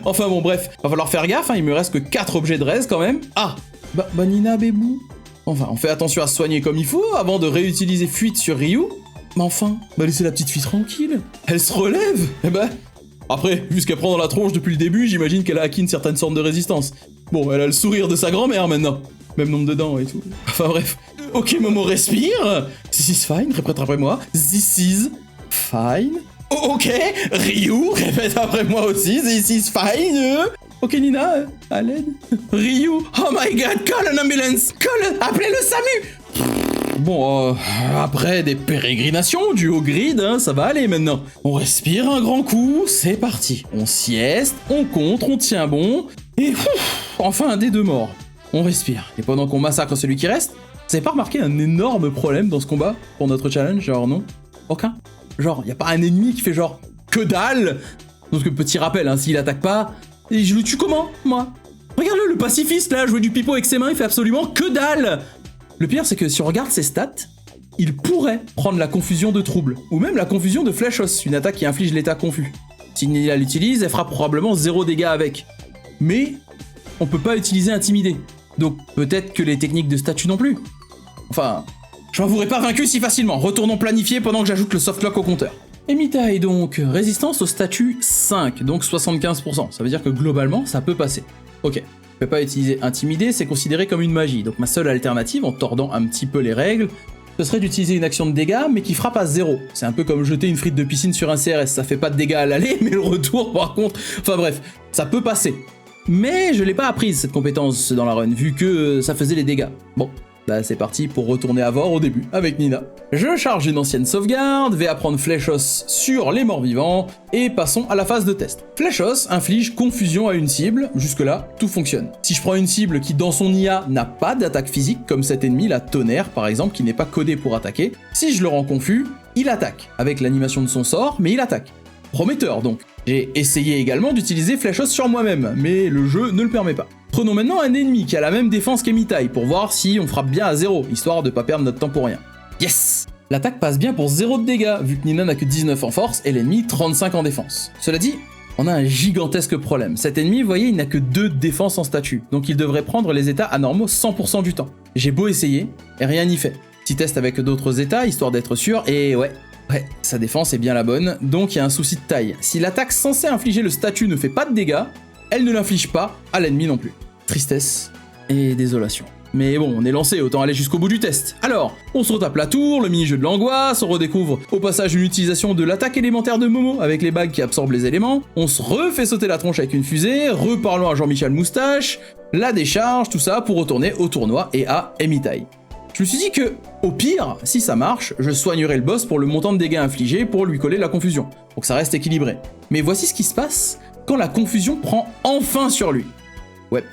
Enfin bon bref, va falloir faire gaffe, hein, il me reste que 4 objets de res quand même. Ah, bah Nina bébou. Enfin, on fait attention à se soigner comme il faut avant de réutiliser fuite sur Ryu. Mais enfin, bah laissez la petite fille tranquille. Elle se relève. Eh ben... Après, vu ce qu'elle prend dans la tronche depuis le début, j'imagine qu'elle a acquis une certaine sorte de résistance. Bon, elle a le sourire de sa grand-mère maintenant. Même nombre de dents et tout. Enfin bref. Ok, Momo, respire. This is fine, répète après moi. This is fine. Oh, ok, Ryu, répète après moi aussi. This is fine. Ok, Nina, à l'aide. Ryu, oh my god, call an ambulance. Appelez le SAMU. Bon, après des pérégrinations du haut grid, hein, ça va aller maintenant. On respire un grand coup, c'est parti. On sieste, on contre, on tient bon, et enfin un des deux morts. On respire. Et pendant qu'on massacre celui qui reste, vous avez pas remarqué un énorme problème dans ce combat pour notre challenge? Genre non? Aucun? Genre, y a pas un ennemi qui fait genre que dalle? Donc petit rappel, hein, s'il attaque pas, et je le tue comment, moi? Regarde-le, le pacifiste là, jouer du pipeau avec ses mains, il fait absolument que dalle! Le pire, c'est que si on regarde ses stats, il pourrait prendre la confusion de trouble, ou même la confusion de Flashos, une attaque qui inflige l'état confus. Si Nina l'utilise, elle fera probablement 0 dégâts avec. Mais, on peut pas utiliser Intimider. Donc peut-être que les techniques de statut non plus. Enfin, je m'avouerai pas vaincu si facilement, retournons planifier pendant que j'ajoute le softlock au compteur. Emitai donc, résistance au statut 5, donc 75%, ça veut dire que globalement, ça peut passer. Ok. Je peux pas utiliser Intimider, c'est considéré comme une magie, donc ma seule alternative, en tordant un petit peu les règles, ce serait d'utiliser une action de dégâts, mais qui frappe à 0. C'est un peu comme jeter une frite de piscine sur un CRS, ça fait pas de dégâts à l'aller, mais le retour par contre... Enfin bref, ça peut passer. Mais je l'ai pas apprise cette compétence dans la run, vu que ça faisait les dégâts. Bon, bah c'est parti pour retourner à Vor au début, avec Nina. Je charge une ancienne sauvegarde, vais apprendre Fleshos sur les morts vivants, et passons à la phase de test. Fleshos inflige confusion à une cible, jusque-là, tout fonctionne. Si je prends une cible qui dans son IA n'a pas d'attaque physique, comme cet ennemi, la Tonnerre par exemple, qui n'est pas codé pour attaquer, si je le rends confus, il attaque, avec l'animation de son sort, mais il attaque. Prometteur donc. J'ai essayé également d'utiliser Fleshos sur moi-même, mais le jeu ne le permet pas. Prenons maintenant un ennemi qui a la même défense qu'Emitai pour voir si on frappe bien à 0, histoire de pas perdre notre temps pour rien. Yes! L'attaque passe bien pour 0 de dégâts, vu que Nina n'a que 19 en force et l'ennemi 35 en défense. Cela dit, on a un gigantesque problème. Cet ennemi, vous voyez, il n'a que 2 de défense en statut, donc il devrait prendre les états anormaux 100% du temps. J'ai beau essayer, et rien n'y fait. Petit test avec d'autres états, histoire d'être sûr, et ouais, sa défense est bien la bonne, donc il y a un souci de taille. Si l'attaque censée infliger le statut ne fait pas de dégâts, elle ne l'inflige pas à l'ennemi non plus. Tristesse et désolation. Mais bon, on est lancé, autant aller jusqu'au bout du test. Alors, on se retape la tour, le mini-jeu de l'angoisse, on redécouvre au passage une utilisation de l'attaque élémentaire de Momo avec les bagues qui absorbent les éléments, on se refait sauter la tronche avec une fusée, reparlons à Jean-Michel Moustache, la décharge, tout ça pour retourner au tournoi et à Emitai. Je me suis dit que, au pire, si ça marche, je soignerai le boss pour le montant de dégâts infligés pour lui coller la confusion, pour que ça reste équilibré. Mais voici ce qui se passe quand la confusion prend enfin sur lui. Ouais,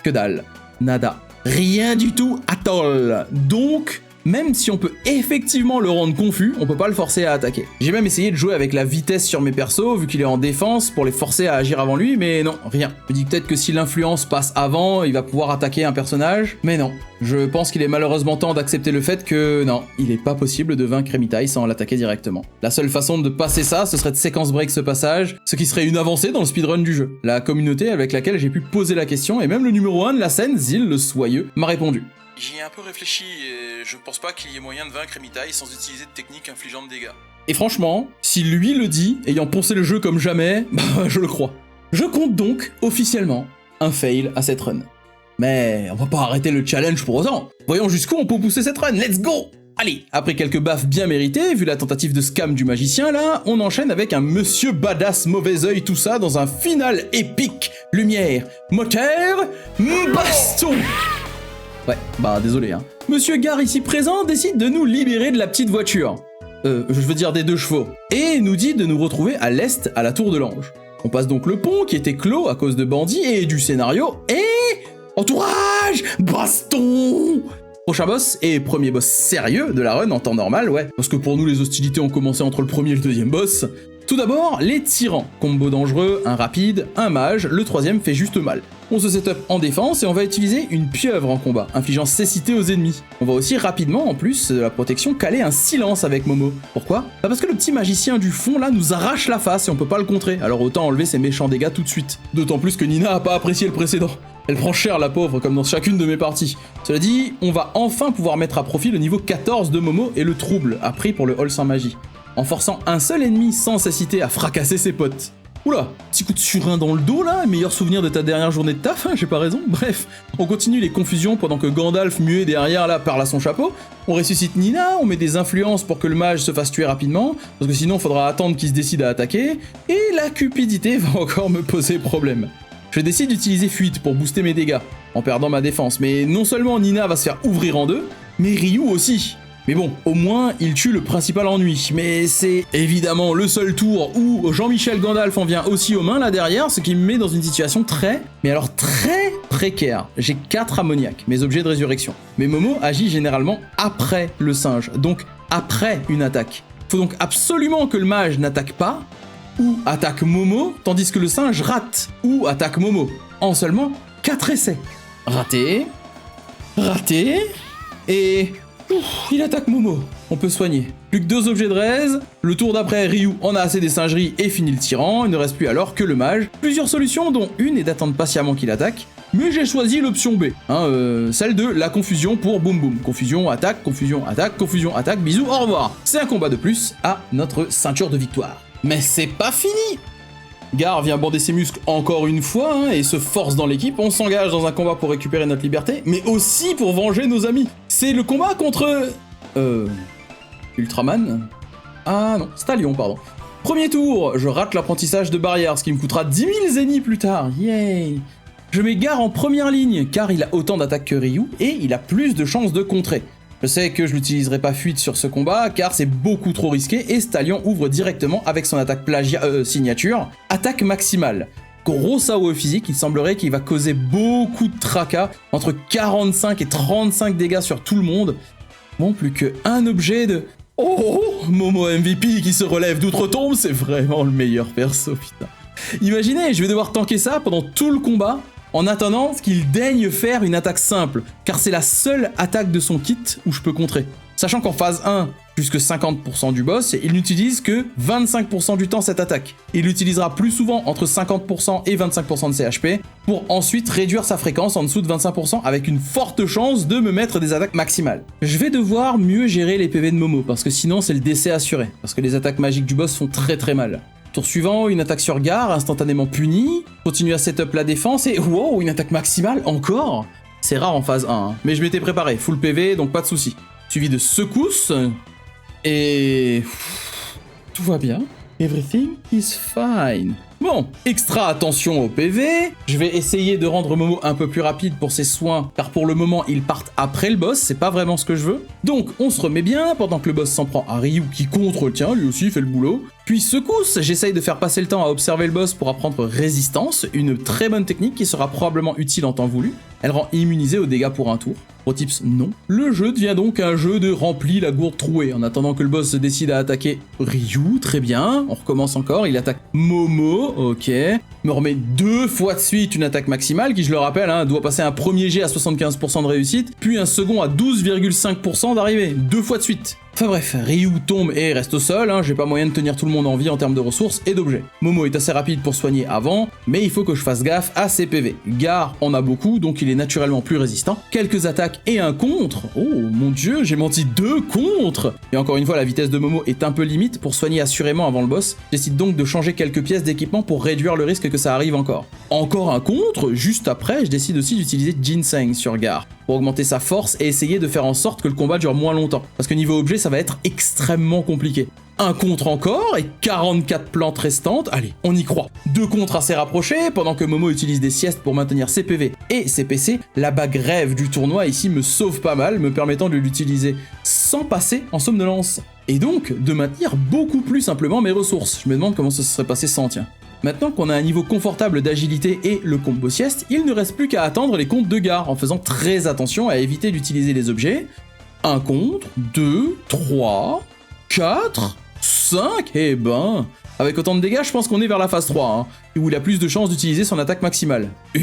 que dalle, nada, rien du tout at all. Donc, même si on peut effectivement le rendre confus, on peut pas le forcer à attaquer. J'ai même essayé de jouer avec la vitesse sur mes persos, vu qu'il est en défense, pour les forcer à agir avant lui, mais non, rien. Je me dis peut-être que si l'influence passe avant, il va pouvoir attaquer un personnage, mais non. Je pense qu'il est malheureusement temps d'accepter le fait que non, il est pas possible de vaincre Emitai sans l'attaquer directement. La seule façon de passer ça, ce serait de séquence break ce passage, ce qui serait une avancée dans le speedrun du jeu. La communauté avec laquelle j'ai pu poser la question, et même le numéro 1 de la scène, Zil le Soyeux, m'a répondu. J'y ai un peu réfléchi et je pense pas qu'il y ait moyen de vaincre Emitai sans utiliser de technique infligeant de dégâts. Et franchement, si lui le dit, ayant poncé le jeu comme jamais, bah je le crois. Je compte donc, officiellement, un fail à cette run. Mais on va pas arrêter le challenge pour autant. Voyons jusqu'où on peut pousser cette run, let's go! Allez, après quelques baffes bien méritées, vu la tentative de scam du magicien là, on enchaîne avec un monsieur badass mauvais oeil tout ça dans un final épique. Lumière, moteur, baston! Ouais, bah désolé hein. Monsieur Gare ici présent décide de nous libérer de la petite voiture. Je veux dire des 2 chevaux. Et nous dit de nous retrouver à l'est, à la tour de l'ange. On passe donc le pont qui était clos à cause de bandits et du scénario, et... entourage! Baston! Prochain boss, et premier boss sérieux de la run en temps normal, ouais, parce que pour nous les hostilités ont commencé entre le premier et le deuxième boss. Tout d'abord, les tyrans. Combo dangereux, un rapide, un mage, le troisième fait juste mal. On se setup en défense et on va utiliser une pieuvre en combat, infligeant cécité aux ennemis. On va aussi rapidement, en plus de la protection, caler un silence avec Momo. Pourquoi ? Bah parce que le petit magicien du fond là nous arrache la face et on peut pas le contrer, alors autant enlever ses méchants dégâts tout de suite. D'autant plus que Nina a pas apprécié le précédent. Elle prend cher la pauvre, comme dans chacune de mes parties. Cela dit, on va enfin pouvoir mettre à profit le niveau 14 de Momo et le trouble, appris pour le hall sans magie, en forçant un seul ennemi sans cécité à fracasser ses potes. Oula, petit coup de surin dans le dos là, meilleur souvenir de ta dernière journée de taf, hein, j'ai pas raison. Bref, on continue les confusions pendant que Gandalf, muet derrière là, parle à son chapeau. On ressuscite Nina, on met des influences pour que le mage se fasse tuer rapidement, parce que sinon faudra attendre qu'il se décide à attaquer, et la cupidité va encore me poser problème. Je décide d'utiliser fuite pour booster mes dégâts, en perdant ma défense, mais non seulement Nina va se faire ouvrir en deux, mais Ryu aussi. Mais bon, au moins, il tue le principal ennui. Mais c'est évidemment le seul tour où Jean-Michel Gandalf en vient aussi aux mains là derrière, ce qui me met dans une situation très précaire. J'ai 4 ammoniaques, mes objets de résurrection. Mais Momo agit généralement après le singe, donc après une attaque. Faut donc absolument que le mage n'attaque pas, ou attaque Momo, tandis que le singe rate, ou attaque Momo, en seulement 4 essais. Raté, et... Ouf, il attaque Momo. On peut soigner. Plus que 2 objets de raise. Le tour d'après, Ryu en a assez des singeries et finit le tyran. Il ne reste plus alors que le mage. Plusieurs solutions, dont une est d'attendre patiemment qu'il attaque. Mais j'ai choisi l'option B. Celle de la confusion pour boum boum. Confusion, attaque, bisous, au revoir. C'est un combat de plus à notre ceinture de victoire. Mais c'est pas fini. Gar vient border ses muscles encore une fois et se force dans l'équipe. On s'engage dans un combat pour récupérer notre liberté, mais aussi pour venger nos amis. C'est le combat contre... Ultraman ? Ah non, Stallion, pardon. Premier tour, je rate l'apprentissage de barrière, ce qui me coûtera 10 000 zéniths plus tard. Yay. Je mets Gar en première ligne, car il a autant d'attaques que Ryu, et il a plus de chances de contrer. Je sais que je n'utiliserai pas fuite sur ce combat car c'est beaucoup trop risqué et Stallion ouvre directement avec son attaque signature, attaque maximale. Gros AOE physique, il semblerait qu'il va causer beaucoup de tracas, entre 45 et 35 dégâts sur tout le monde. Bon, plus qu'un objet de... Oh, Momo MVP qui se relève d'outre-tombe, c'est vraiment le meilleur perso, putain. Imaginez, je vais devoir tanker ça pendant tout le combat, en attendant qu'il daigne faire une attaque simple, car c'est la seule attaque de son kit où je peux contrer. Sachant qu'en phase 1, jusque 50% du boss, il n'utilise que 25% du temps cette attaque. Il l'utilisera plus souvent entre 50% et 25% de ses HP, pour ensuite réduire sa fréquence en dessous de 25% avec une forte chance de me mettre des attaques maximales. Je vais devoir mieux gérer les PV de Momo, parce que sinon c'est le décès assuré, parce que les attaques magiques du boss font très mal. Tour suivant, une attaque sur Gar, instantanément punie. Continue à setup la défense et wow, une attaque maximale, encore. C'est rare en phase 1, mais je m'étais préparé, full PV, donc pas de soucis. Suivi de secousse, et... tout va bien. Everything is fine. Bon, extra attention au PV, je vais essayer de rendre Momo un peu plus rapide pour ses soins, car pour le moment ils partent après le boss, c'est pas vraiment ce que je veux. Donc on se remet bien, pendant que le boss s'en prend à Ryu qui contre, tiens, lui aussi fait le boulot. Puis secousse, j'essaye de faire passer le temps à observer le boss pour apprendre résistance, une très bonne technique qui sera probablement utile en temps voulu. Elle rend immunisé aux dégâts pour un tour. Pro tips, non. Le jeu devient donc un jeu de rempli la gourde trouée, en attendant que le boss se décide à attaquer Ryu, très bien, on recommence encore, il attaque Momo, ok, me remet 2 fois de suite une attaque maximale, qui je le rappelle, doit passer un premier jet à 75% de réussite, puis un second à 12,5% d'arrivée, 2 fois de suite. Enfin bref, Ryu tombe et reste au sol, j'ai pas moyen de tenir tout le monde en vie en termes de ressources et d'objets. Momo est assez rapide pour soigner avant, mais il faut que je fasse gaffe à ses PV. Gar en a beaucoup, donc il est naturellement plus résistant. Quelques attaques et un contre. Oh mon dieu, j'ai menti, 2 contre. Et encore une fois, la vitesse de Momo est un peu limite pour soigner assurément avant le boss. Je décide donc de changer quelques pièces d'équipement pour réduire le risque que ça arrive encore. Encore un contre, juste après, je décide aussi d'utiliser Ginseng sur Gar, pour augmenter sa force et essayer de faire en sorte que le combat dure moins longtemps. Parce que niveau objet, ça va être extrêmement compliqué. Un contre encore et 44 plantes restantes, allez, on y croit. 2 contres assez rapprochés, pendant que Momo utilise des siestes pour maintenir ses PV et ses PC, la bague rêve du tournoi ici me sauve pas mal, me permettant de l'utiliser sans passer en somnolence. Et donc, de maintenir beaucoup plus simplement mes ressources. Je me demande comment ça se serait passé sans, tiens. Maintenant qu'on a un niveau confortable d'agilité et le combo sieste, il ne reste plus qu'à attendre les comptes de gare en faisant très attention à éviter d'utiliser les objets. 1 contre, 2, 3, 4, 5, eh ben... Avec autant de dégâts, je pense qu'on est vers la phase 3, hein, où il a plus de chances d'utiliser son attaque maximale. 1,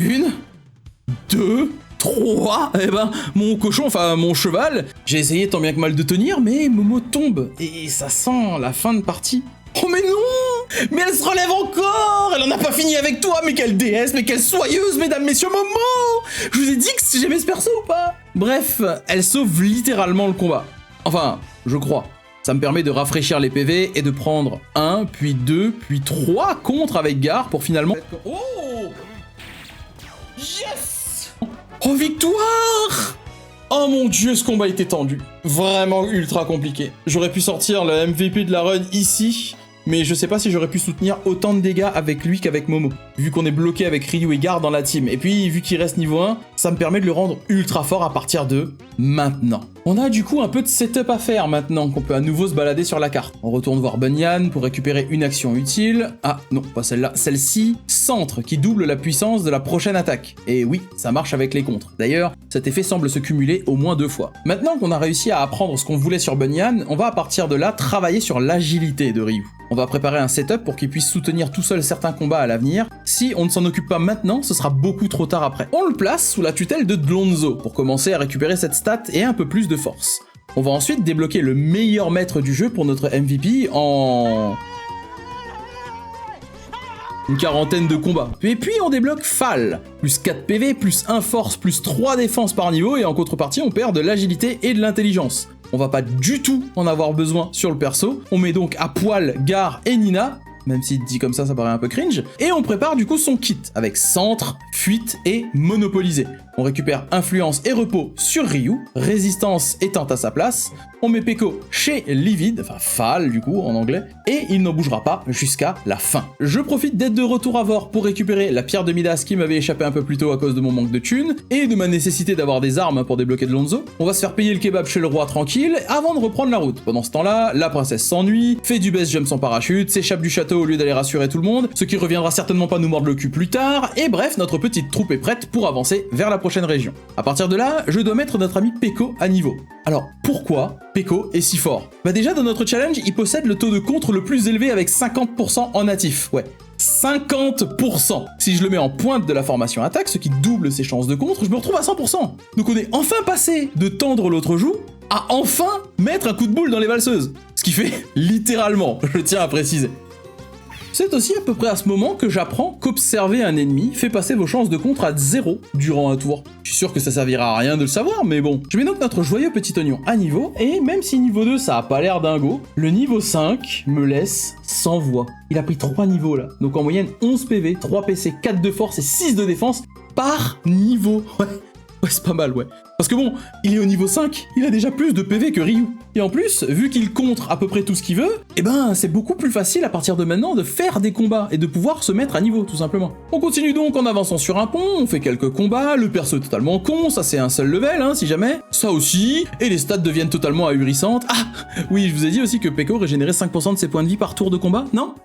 2, 3, eh ben, mon cochon, enfin mon cheval, j'ai essayé tant bien que mal de tenir, mais Momo tombe, et ça sent la fin de partie. Oh mais non! Mais elle se relève encore! Elle en a pas fini avec toi, mais quelle déesse, mais quelle soyeuse, mesdames, messieurs, Momo! Je vous ai dit que j'aimais ce perso ou pas? Bref, elle sauve littéralement le combat. Enfin, je crois. Ça me permet de rafraîchir les PV et de prendre 1, puis 2, puis 3 contre avec Gar pour finalement... Oh! Yes! Oh, victoire! Oh mon dieu, ce combat était tendu. Vraiment ultra compliqué. J'aurais pu sortir le MVP de la run ici, mais je sais pas si j'aurais pu soutenir autant de dégâts avec lui qu'avec Momo, vu qu'on est bloqué avec Ryu et Gar dans la team. Et puis, vu qu'il reste niveau 1, ça me permet de le rendre ultra fort à partir de maintenant. On a du coup un peu de setup à faire maintenant qu'on peut à nouveau se balader sur la carte. On retourne voir Bunyan pour récupérer une action utile. Ah non, pas celle-là, celle-ci, centre, qui double la puissance de la prochaine attaque. Et oui, ça marche avec les contres. D'ailleurs, cet effet semble se cumuler au moins 2 fois. Maintenant qu'on a réussi à apprendre ce qu'on voulait sur Bunyan, on va à partir de là travailler sur l'agilité de Ryu. On va préparer un setup pour qu'il puisse soutenir tout seul certains combats à l'avenir. Si on ne s'en occupe pas maintenant, ce sera beaucoup trop tard après. On le place sous la tutelle de Glonzo pour commencer à récupérer cette stat et un peu plus de force. On va ensuite débloquer le meilleur maître du jeu pour notre MVP en... une quarantaine de combats. Et puis on débloque Fall, plus 4 PV, plus 1 force, plus 3 défense par niveau, et en contrepartie on perd de l'agilité et de l'intelligence. On va pas du tout en avoir besoin sur le perso, on met donc à poil Gar et Nina, même si dit comme ça paraît un peu cringe, et on prépare du coup son kit, avec centre, fuite et monopolisé. On récupère influence et repos sur Ryu, résistance étant à sa place, on met Peko chez Livid, enfin Fall du coup en anglais, et il n'en bougera pas jusqu'à la fin. Je profite d'être de retour à Vor pour récupérer la pierre de Midas qui m'avait échappé un peu plus tôt à cause de mon manque de thunes, et de ma nécessité d'avoir des armes pour débloquer de Lonzo. On va se faire payer le kebab chez le roi tranquille, avant de reprendre la route. Pendant ce temps-là, la princesse s'ennuie, fait du base jump sans parachute, s'échappe du château au lieu d'aller rassurer tout le monde, ce qui reviendra certainement pas nous mordre le cul plus tard, et bref, notre petite troupe est prête pour avancer vers la prochaine région. À partir de là, je dois mettre notre ami Peko à niveau. Alors, pourquoi Peko est si fort? Bah déjà, dans notre challenge, il possède le taux de contre le plus élevé avec 50% en natif. Ouais, 50%. Si je le mets en pointe de la formation attaque, ce qui double ses chances de contre, je me retrouve à 100%. Donc on est enfin passé de tendre l'autre joue à enfin mettre un coup de boule dans les valseuses. Ce qui fait littéralement, je tiens à préciser. C'est aussi à peu près à ce moment que j'apprends qu'observer un ennemi fait passer vos chances de contre à 0 durant un tour. Je suis sûr que ça servira à rien de le savoir, mais bon. Je mets donc notre joyeux petit oignon à niveau, et même si niveau 2 ça a pas l'air dingo, le niveau 5 me laisse sans voix. Il a pris 3 niveaux là, donc en moyenne 11 PV, 3 PC, 4 de force et 6 de défense par niveau. Ouais, c'est pas mal, ouais. Parce que bon, il est au niveau 5, il a déjà plus de PV que Ryu. Et en plus, vu qu'il contre à peu près tout ce qu'il veut, eh ben c'est beaucoup plus facile à partir de maintenant de faire des combats et de pouvoir se mettre à niveau, tout simplement. On continue donc en avançant sur un pont, on fait quelques combats, le perso est totalement con, ça c'est un seul level, hein, si jamais. Ça aussi, et les stats deviennent totalement ahurissantes. Ah, oui, je vous ai dit aussi que Peko régénérait 5% de ses points de vie par tour de combat, non?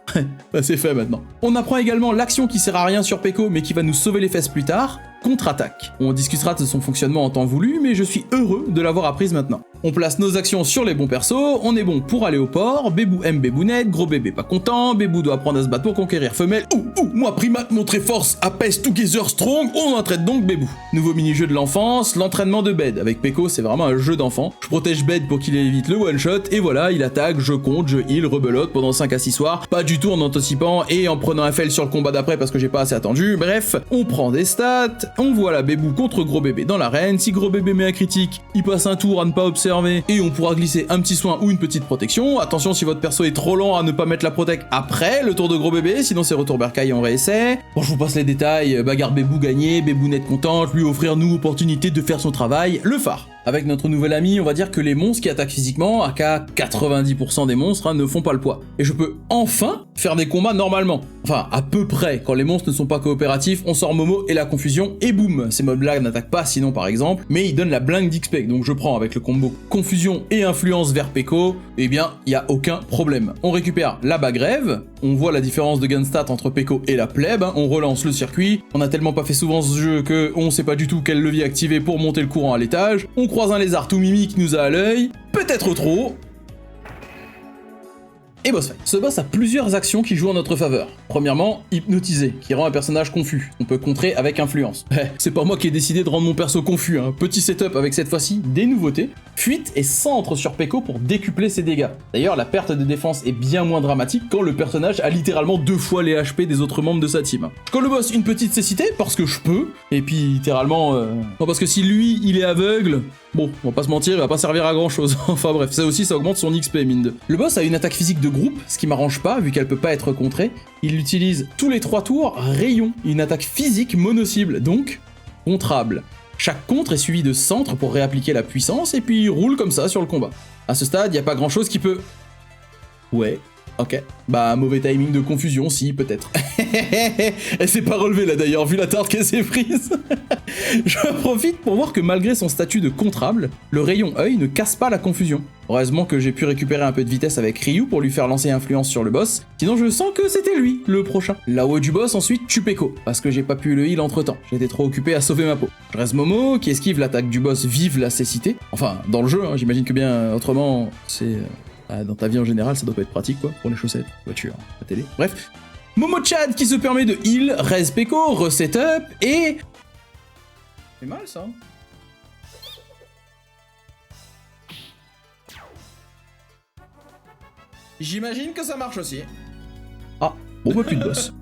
Bah c'est fait maintenant. On apprend également l'action qui sert à rien sur Peko, mais qui va nous sauver les fesses plus tard. Contre-attaque. On discutera de son fonctionnement en temps voulu, mais je suis heureux de l'avoir apprise maintenant. On place nos actions sur les bons persos, on est bon pour aller au port, Bébou aime Bébounette, gros bébé pas content, Bébou doit apprendre à se battre pour conquérir femelle, moi primate montrer force, apaise together strong, on entraîne donc Bébou. Nouveau mini-jeu de l'enfance, l'entraînement de Bed. Avec Peko, c'est vraiment un jeu d'enfant. Je protège Bed pour qu'il évite le one-shot, et voilà, il attaque, je compte, je heal, rebelote pendant 5 à 6 soirs, pas du tout en anticipant et en prenant un fail sur le combat d'après parce que j'ai pas assez attendu, bref, on prend des stats, on voit la Bébou contre gros bébé dans l'arène, si gros bébé met un critique, il passe un tour à ne pas observer, et on pourra glisser un petit soin ou une petite protection. Attention si votre perso est trop lent à ne pas mettre la protec après le tour de gros bébé, sinon c'est retour bercail et on réessaie. Bon, je vous passe les détails, bagarre Bébou gagné, Bébounette contente, lui offrir nous opportunité de faire son travail, le phare. Avec notre nouvel ami, on va dire que les monstres qui attaquent physiquement, aka 90% des monstres, ne font pas le poids. Et je peux enfin faire des combats normalement. Enfin, à peu près. Quand les monstres ne sont pas coopératifs, on sort Momo et la confusion, et boum. Ces mobs-là n'attaquent pas sinon par exemple, mais ils donnent la blingue d'XP. Donc je prends avec le combo confusion et influence vers Peko, eh bien, il n'y a aucun problème. On récupère la bague rêve, on voit la différence de gain stat entre Peko et la plèbe, hein. On relance le circuit, on a tellement pas fait souvent ce jeu que on sait pas du tout quel levier activer pour monter le courant à l'étage, on croise un lézard tout mimi qui nous a à l'œil, peut-être trop. Et boss fight. Ce boss a plusieurs actions qui jouent en notre faveur. Premièrement, hypnotiser, qui rend un personnage confus. On peut contrer avec influence. C'est pas moi qui ai décidé de rendre mon perso confus, hein. Petit setup avec cette fois-ci des nouveautés. Fuite et centre sur Peko pour décupler ses dégâts. D'ailleurs, la perte de défense est bien moins dramatique quand le personnage a littéralement 2 fois les HP des autres membres de sa team. Je colle le boss une petite cécité parce que je peux, et puis littéralement... Non, parce que si lui, il est aveugle... Bon, on va pas se mentir, il va pas servir à grand chose. Enfin bref, ça aussi, ça augmente son XP, mine de. Le boss a une attaque physique de groupe, ce qui m'arrange pas, vu qu'elle peut pas être contrée. Il utilise tous les 3 tours rayon, une attaque physique mono-cible, donc contrable. Chaque contre est suivi de centre pour réappliquer la puissance, et puis il roule comme ça sur le combat. À ce stade, y a pas grand chose qui peut... Ouais... Ok. Bah, mauvais timing de confusion, si, peut-être. Elle s'est pas relevée là d'ailleurs, vu la tarte qu'elle s'est prise. Je profite pour voir que malgré son statut de contrable, le rayon œil ne casse pas la confusion. Heureusement que j'ai pu récupérer un peu de vitesse avec Ryu pour lui faire lancer influence sur le boss, sinon je sens que c'était lui, le prochain. Là-haut du boss, ensuite, tue Peko, parce que j'ai pas pu le heal entre temps. J'étais trop occupé à sauver ma peau. Je reste Momo, qui esquive l'attaque du boss vive la cécité. Enfin, dans le jeu, hein, j'imagine que bien autrement, c'est... dans ta vie en général, ça doit pas être pratique, quoi, pour les chaussettes, voiture, la télé. Bref. Momo Chad qui se permet de heal, res Peko, resetup, et... C'est mal, ça. J'imagine que ça marche aussi. Ah, bon bah plus de boss.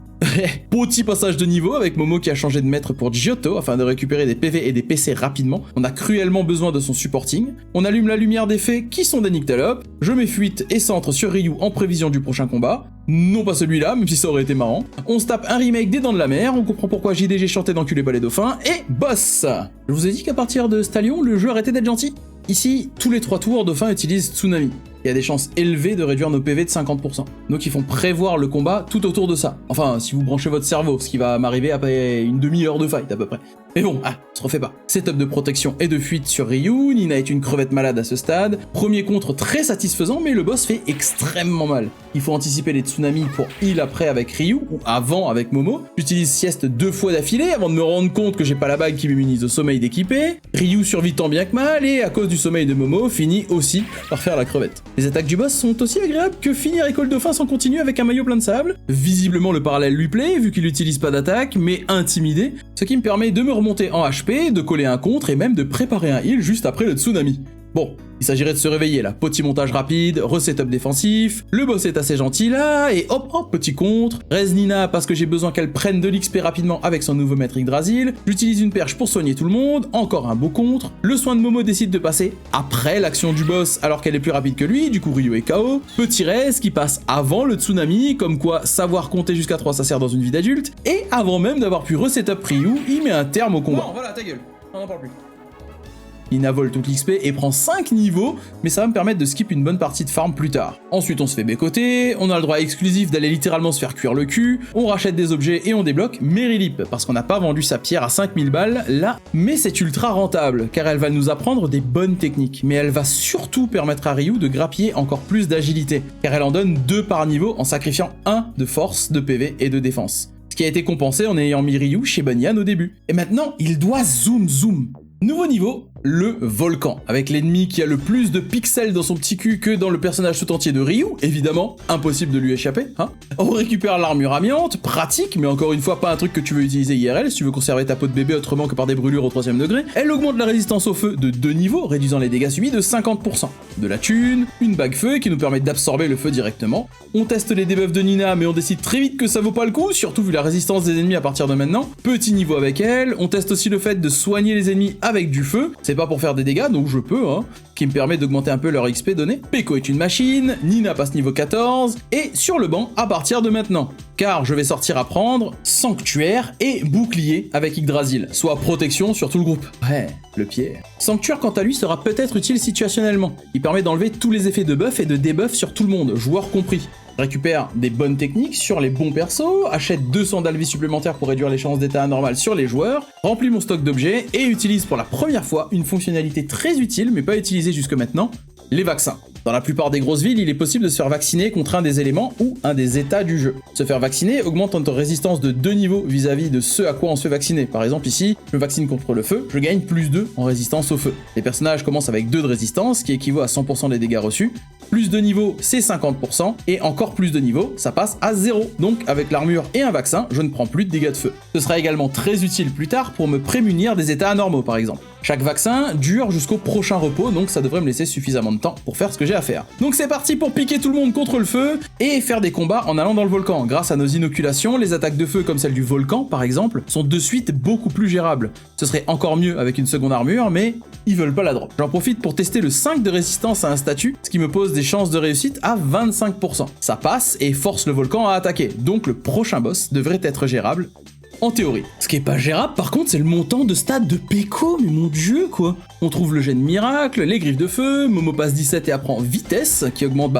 Petit passage de niveau avec Momo qui a changé de maître pour Giotto afin de récupérer des PV et des PC rapidement. On a cruellement besoin de son supporting. On allume la lumière des fées qui sont des Nyctalopes. Je mets fuite et centre sur Ryu en prévision du prochain combat. Non pas celui-là, même si ça aurait été marrant. On se tape un remake des Dents de la Mer, on comprend pourquoi JDG chantait d'enculer pas les dauphins, et boss. Je vous ai dit qu'à partir de Stallion, le jeu arrêtait d'être gentil. Ici, tous les 3 tours, Dauphin utilise Tsunami. Il y a des chances élevées de réduire nos PV de 50%. Donc ils font prévoir le combat tout autour de ça. Enfin, si vous branchez votre cerveau, ce qui va m'arriver après une demi-heure de fight à peu près. Mais bon, se refait pas. Setup de protection et de fuite sur Ryu, Nina est une crevette malade à ce stade. Premier contre très satisfaisant, mais le boss fait extrêmement mal. Il faut anticiper les tsunamis pour heal après avec Ryu, ou avant avec Momo. J'utilise sieste 2 fois d'affilée avant de me rendre compte que j'ai pas la bague qui m'immunise au sommeil d'équipé. Ryu survit tant bien que mal, et à cause du sommeil de Momo, finit aussi par faire la crevette. Les attaques du boss sont aussi agréables que finir École Dauphin sans continuer avec un maillot plein de sable. Visiblement le parallèle lui plaît, vu qu'il n'utilise pas d'attaque, mais intimidé, ce qui me permet de me remonter en HP, de coller un contre et même de préparer un heal juste après le tsunami. Bon, il s'agirait de se réveiller là, petit montage rapide, resetup défensif, le boss est assez gentil là, et hop hop, petit contre, res Nina parce que j'ai besoin qu'elle prenne de l'XP rapidement avec son nouveau maître Yggdrasil, j'utilise une perche pour soigner tout le monde, encore un beau contre, le soin de Momo décide de passer après l'action du boss alors qu'elle est plus rapide que lui, du coup Ryu est KO, petit res qui passe avant le tsunami, comme quoi savoir compter jusqu'à 3 ça sert dans une vie d'adulte, et avant même d'avoir pu resetup Ryu, il met un terme au combat. Bon, voilà, ta gueule, on en parle plus. Ina vole toute l'XP et prend 5 niveaux, mais ça va me permettre de skip une bonne partie de farm plus tard. Ensuite on se fait bécoter, on a le droit exclusif d'aller littéralement se faire cuire le cul, on rachète des objets et on débloque Merilip, parce qu'on n'a pas vendu sa pierre à 5000 balles là, mais c'est ultra rentable, car elle va nous apprendre des bonnes techniques, mais elle va surtout permettre à Ryu de grappiller encore plus d'agilité, car elle en donne 2 par niveau en sacrifiant 1 de force, de PV et de défense. Ce qui a été compensé en ayant mis Ryu chez Banyan au début. Et maintenant, il doit zoom. Nouveau niveau, le volcan, avec l'ennemi qui a le plus de pixels dans son petit cul que dans le personnage tout entier de Ryu, évidemment, impossible de lui échapper, hein. On récupère l'armure amiante, pratique, mais encore une fois pas un truc que tu veux utiliser IRL si tu veux conserver ta peau de bébé autrement que par des brûlures au 3ème degré. Elle augmente la résistance au feu de 2 niveaux, réduisant les dégâts subis de 50%. De la thune, une bague feu qui nous permet d'absorber le feu directement. On teste les debuffs de Nina, mais on décide très vite que ça vaut pas le coup, surtout vu la résistance des ennemis à partir de maintenant. Petit niveau avec elle, on teste aussi le fait de soigner les ennemis avec du feu, c'est pas pour faire des dégâts, donc je peux, hein, qui me permet d'augmenter un peu leur XP donné. Peko est une machine, Nina passe niveau 14, et sur le banc à partir de maintenant. Car je vais sortir à prendre Sanctuaire et Bouclier avec Yggdrasil, soit protection sur tout le groupe. Ouais, le pied. Sanctuaire quant à lui sera peut-être utile situationnellement, il permet d'enlever tous les effets de buff et de debuff sur tout le monde, joueur compris. Récupère des bonnes techniques sur les bons persos, achète 200 d'alvis supplémentaires pour réduire les chances d'état anormal sur les joueurs, remplis mon stock d'objets et utilise pour la première fois une fonctionnalité très utile mais pas utilisée jusque maintenant, les vaccins. Dans la plupart des grosses villes, il est possible de se faire vacciner contre un des éléments ou un des états du jeu. Se faire vacciner augmente notre résistance de 2 niveaux vis-à-vis de ce à quoi on se fait vacciner. Par exemple ici, je me vaccine contre le feu, je gagne plus 2 en résistance au feu. Les personnages commencent avec 2 de résistance, qui équivaut à 100% des dégâts reçus. Plus de niveau, c'est 50%, et encore plus de niveau, ça passe à 0. Donc avec l'armure et un vaccin, je ne prends plus de dégâts de feu. Ce sera également très utile plus tard pour me prémunir des états anormaux par exemple. Chaque vaccin dure jusqu'au prochain repos, donc ça devrait me laisser suffisamment de temps pour faire ce que j'ai à faire. Donc c'est parti pour piquer tout le monde contre le feu, et faire des combats en allant dans le volcan. Grâce à nos inoculations, les attaques de feu comme celle du volcan par exemple, sont de suite beaucoup plus gérables. Ce serait encore mieux avec une seconde armure, mais ils veulent pas la drop. J'en profite pour tester le 5 de résistance à un statut, ce qui me pose des chances de réussite à 25%. Ça passe et force le volcan à attaquer, donc le prochain boss devrait être gérable. En théorie. Ce qui est pas gérable par contre c'est le montant de stade de Peko, mais mon dieu quoi. On trouve le gène miracle, les griffes de feu, Momo passe 17 et apprend vitesse, qui augmente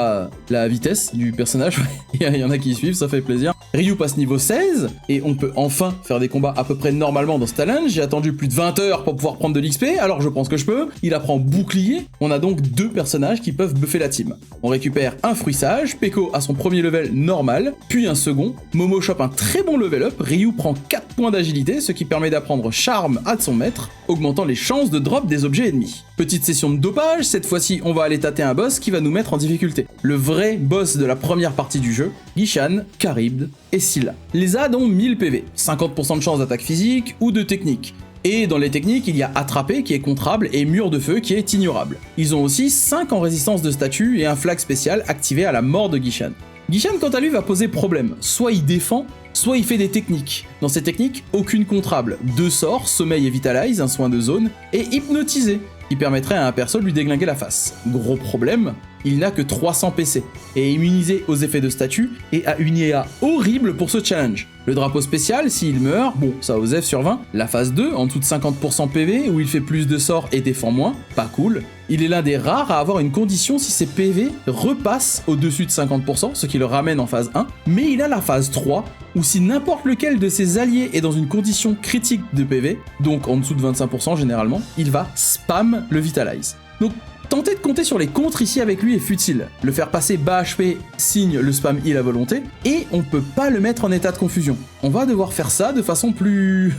la vitesse du personnage, il y en a qui suivent, ça fait plaisir. Ryu passe niveau 16, et on peut enfin faire des combats à peu près normalement dans ce challenge. J'ai attendu plus de 20 heures pour pouvoir prendre de l'XP, alors je pense que je peux. Il apprend bouclier, on a donc 2 personnages qui peuvent buffer la team. On récupère un fruit sage, Peko a son premier level normal, puis un second, Momo chope un très bon level up, Ryu prend 4 points d'agilité, ce qui permet d'apprendre charme à son maître, augmentant les chances de drop des objets ennemis. Petite session de dopage, cette fois-ci on va aller tâter un boss qui va nous mettre en difficulté. Le vrai boss de la première partie du jeu, Gishan, Charybde et Scylla. Les ZAD ont 1000 PV, 50% de chance d'attaque physique ou de technique. Et dans les techniques, il y a Attraper qui est contrable et Mur de Feu qui est ignorable. Ils ont aussi 5 en résistance de statut et un flag spécial activé à la mort de Gishan. Gishan quant à lui va poser problème, soit il défend, soit il fait des techniques. Dans ces techniques, aucune contrable. 2 sorts, Sommeil et Vitalize, un soin de zone, et Hypnotiser, qui permettrait à un perso de lui déglinguer la face. Gros problème, il n'a que 300 PC, et est immunisé aux effets de statut, et a une IA horrible pour ce challenge. Le drapeau spécial, s'il meurt, bon, ça osef sur 20. La phase 2, en dessous de 50% PV, où il fait plus de sorts et défend moins, pas cool. Il est l'un des rares à avoir une condition si ses PV repassent au-dessus de 50%, ce qui le ramène en phase 1, mais il a la phase 3, où si n'importe lequel de ses alliés est dans une condition critique de PV, donc en dessous de 25% généralement, il va spam le Vitalize. Donc tenter de compter sur les contres ici avec lui est futile. Le faire passer bas HP signe le spam heal à volonté, et on peut pas le mettre en état de confusion. On va devoir faire ça de façon plus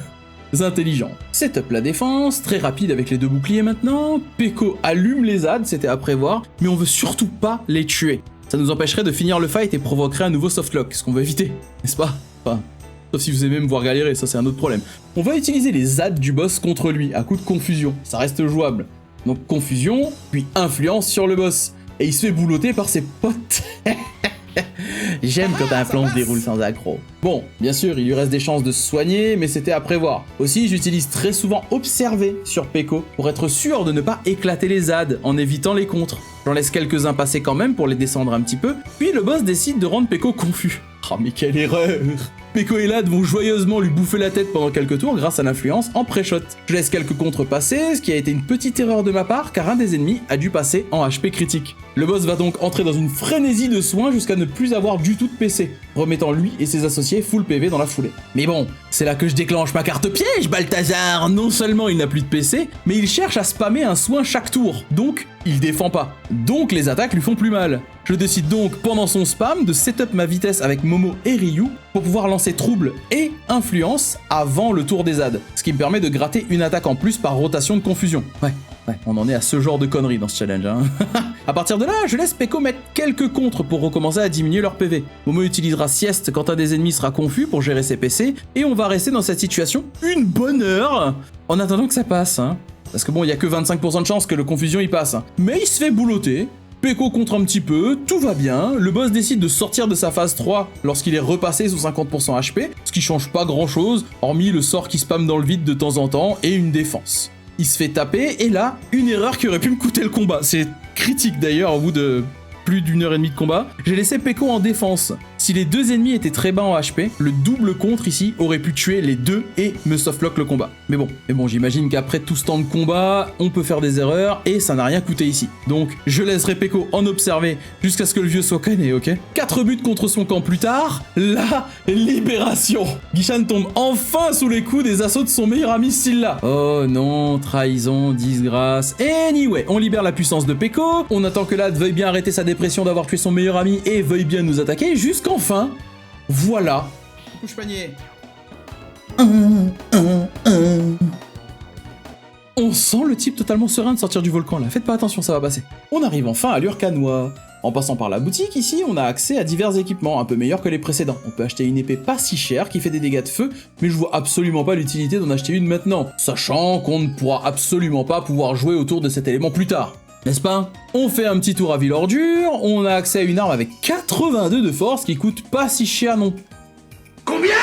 intelligente. Setup la défense, très rapide avec les 2 boucliers maintenant, Peko allume les ZAD, c'était à prévoir, mais on veut surtout pas les tuer. Ça nous empêcherait de finir le fight et provoquerait un nouveau softlock, ce qu'on veut éviter, n'est-ce pas? Enfin, sauf si vous aimez me voir galérer, ça c'est un autre problème. On va utiliser les ZAD du boss contre lui, à coup de confusion, ça reste jouable. Donc confusion, puis influence sur le boss. Et il se fait boulotter par ses potes. J'aime quand un plan se déroule sans aggro. Bon, bien sûr, il lui reste des chances de se soigner, mais c'était à prévoir. Aussi, j'utilise très souvent Observer sur Peko, pour être sûr de ne pas éclater les ZAD, en évitant les contres. J'en laisse quelques-uns passer quand même pour les descendre un petit peu, puis le boss décide de rendre Peko confus. Oh mais quelle erreur! Peko et Lad vont joyeusement lui bouffer la tête pendant quelques tours grâce à l'influence en pré-shot. Je laisse quelques contres passer, ce qui a été une petite erreur de ma part car un des ennemis a dû passer en HP critique. Le boss va donc entrer dans une frénésie de soins jusqu'à ne plus avoir du tout de PC, remettant lui et ses associés full PV dans la foulée. Mais bon, c'est là que je déclenche ma carte piège, Balthazar! Non seulement il n'a plus de PC, mais il cherche à spammer un soin chaque tour, donc il défend pas. Donc les attaques lui font plus mal. Je décide donc pendant son spam de setup ma vitesse avec Momo et Ryu pour pouvoir lancer Trouble et Influence avant le tour des ZAD, ce qui me permet de gratter une attaque en plus par rotation de confusion. Ouais, on en est à ce genre de conneries dans ce challenge, hein. À partir de là, je laisse Peko mettre quelques contres pour recommencer à diminuer leur PV. Momo utilisera Sieste quand un des ennemis sera confus pour gérer ses PC, et on va rester dans cette situation une bonne heure en attendant que ça passe, hein. Parce que bon, il y a que 25% de chance que le confusion y passe. Mais il se fait boulotter, Peko contre un petit peu, tout va bien, le boss décide de sortir de sa phase 3 lorsqu'il est repassé sous 50% HP, ce qui change pas grand chose, hormis le sort qui spamme dans le vide de temps en temps et une défense. Il se fait taper, et là, une erreur qui aurait pu me coûter le combat. C'est critique d'ailleurs, au bout de plus d'1 heure et demie de combat. J'ai laissé Peko en défense. Si les deux ennemis étaient très bas en HP, le double contre ici aurait pu tuer les deux et me softlock le combat. Mais bon, j'imagine qu'après tout ce temps de combat, on peut faire des erreurs et ça n'a rien coûté ici. Donc, je laisserai Peko en observer jusqu'à ce que le vieux soit canné, ok? 4 buts contre son camp plus tard, la libération. Guishan tombe enfin sous les coups des assauts de son meilleur ami Scylla. Oh non, trahison, disgrâce. Anyway, on libère la puissance de Peko, on attend que Lad veuille bien arrêter sa dépression d'avoir tué son meilleur ami et veuille bien nous attaquer, jusqu'enfin, voilà. Couche panier. On sent le type totalement serein de sortir du volcan là, faites pas attention, ça va passer. On arrive enfin à l'Urkanois. En passant par la boutique, ici, on a accès à divers équipements un peu meilleurs que les précédents. On peut acheter une épée pas si chère qui fait des dégâts de feu, mais je vois absolument pas l'utilité d'en acheter une maintenant, sachant qu'on ne pourra absolument pas pouvoir jouer autour de cet élément plus tard. N'est-ce pas? On fait un petit tour à Villordure, on a accès à une arme avec 82 de force qui coûte pas si cher non. Combien?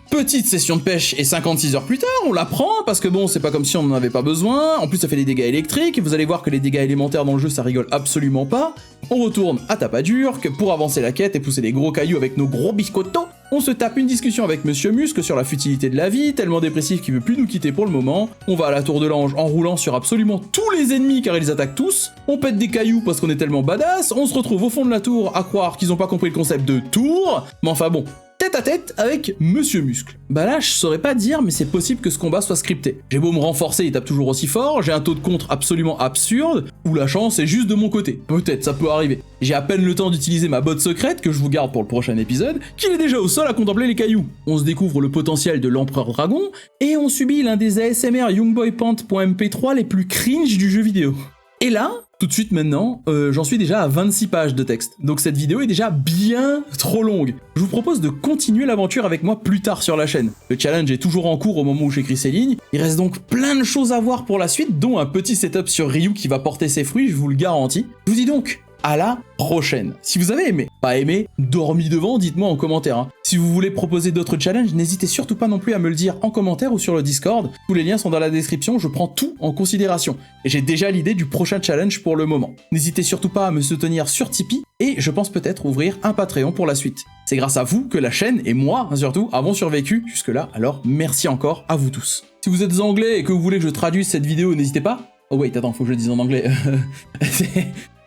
Petite session de pêche et 56 heures plus tard, on la prend parce que bon, c'est pas comme si on n'en avait pas besoin. En plus, ça fait des dégâts électriques. Vous allez voir que les dégâts élémentaires dans le jeu, ça rigole absolument pas. On retourne à Tapadurk pour avancer la quête et pousser des gros cailloux avec nos gros biscottos. On se tape une discussion avec Monsieur Muscle sur la futilité de la vie, tellement dépressif qu'il veut plus nous quitter pour le moment. On va à la Tour de l'Ange en roulant sur absolument tous les ennemis car ils les attaquent tous. On pète des cailloux parce qu'on est tellement badass. On se retrouve au fond de la tour à croire qu'ils ont pas compris le concept de tour. Mais enfin bon. Tête à tête avec Monsieur Muscle. Bah là, je saurais pas dire, mais c'est possible que ce combat soit scripté. J'ai beau me renforcer, il tape toujours aussi fort, j'ai un taux de contre absolument absurde, ou la chance est juste de mon côté. Peut-être, ça peut arriver. J'ai à peine le temps d'utiliser ma botte secrète, que je vous garde pour le prochain épisode, qu'il est déjà au sol à contempler les cailloux. On se découvre le potentiel de l'Empereur Dragon, et on subit l'un des ASMR YoungBoyPant.mp3 les plus cringe du jeu vidéo. Et là, tout de suite maintenant, j'en suis déjà à 26 pages de texte, donc cette vidéo est déjà bien trop longue. Je vous propose de continuer l'aventure avec moi plus tard sur la chaîne. Le challenge est toujours en cours au moment où j'écris ces lignes, il reste donc plein de choses à voir pour la suite, dont un petit setup sur Ryu qui va porter ses fruits, je vous le garantis. Je vous dis donc, à la prochaine. Si vous avez aimé, pas aimé, dormi devant, dites-moi en commentaire. Hein. Si vous voulez proposer d'autres challenges, n'hésitez surtout pas non plus à me le dire en commentaire ou sur le Discord. Tous les liens sont dans la description, je prends tout en considération. Et j'ai déjà l'idée du prochain challenge pour le moment. N'hésitez surtout pas à me soutenir sur Tipeee, et je pense peut-être ouvrir un Patreon pour la suite. C'est grâce à vous que la chaîne, et moi surtout, avons survécu jusque-là, alors merci encore à vous tous. Si vous êtes anglais et que vous voulez que je traduise cette vidéo, n'hésitez pas. Oh wait, attends, faut que je le dise en anglais.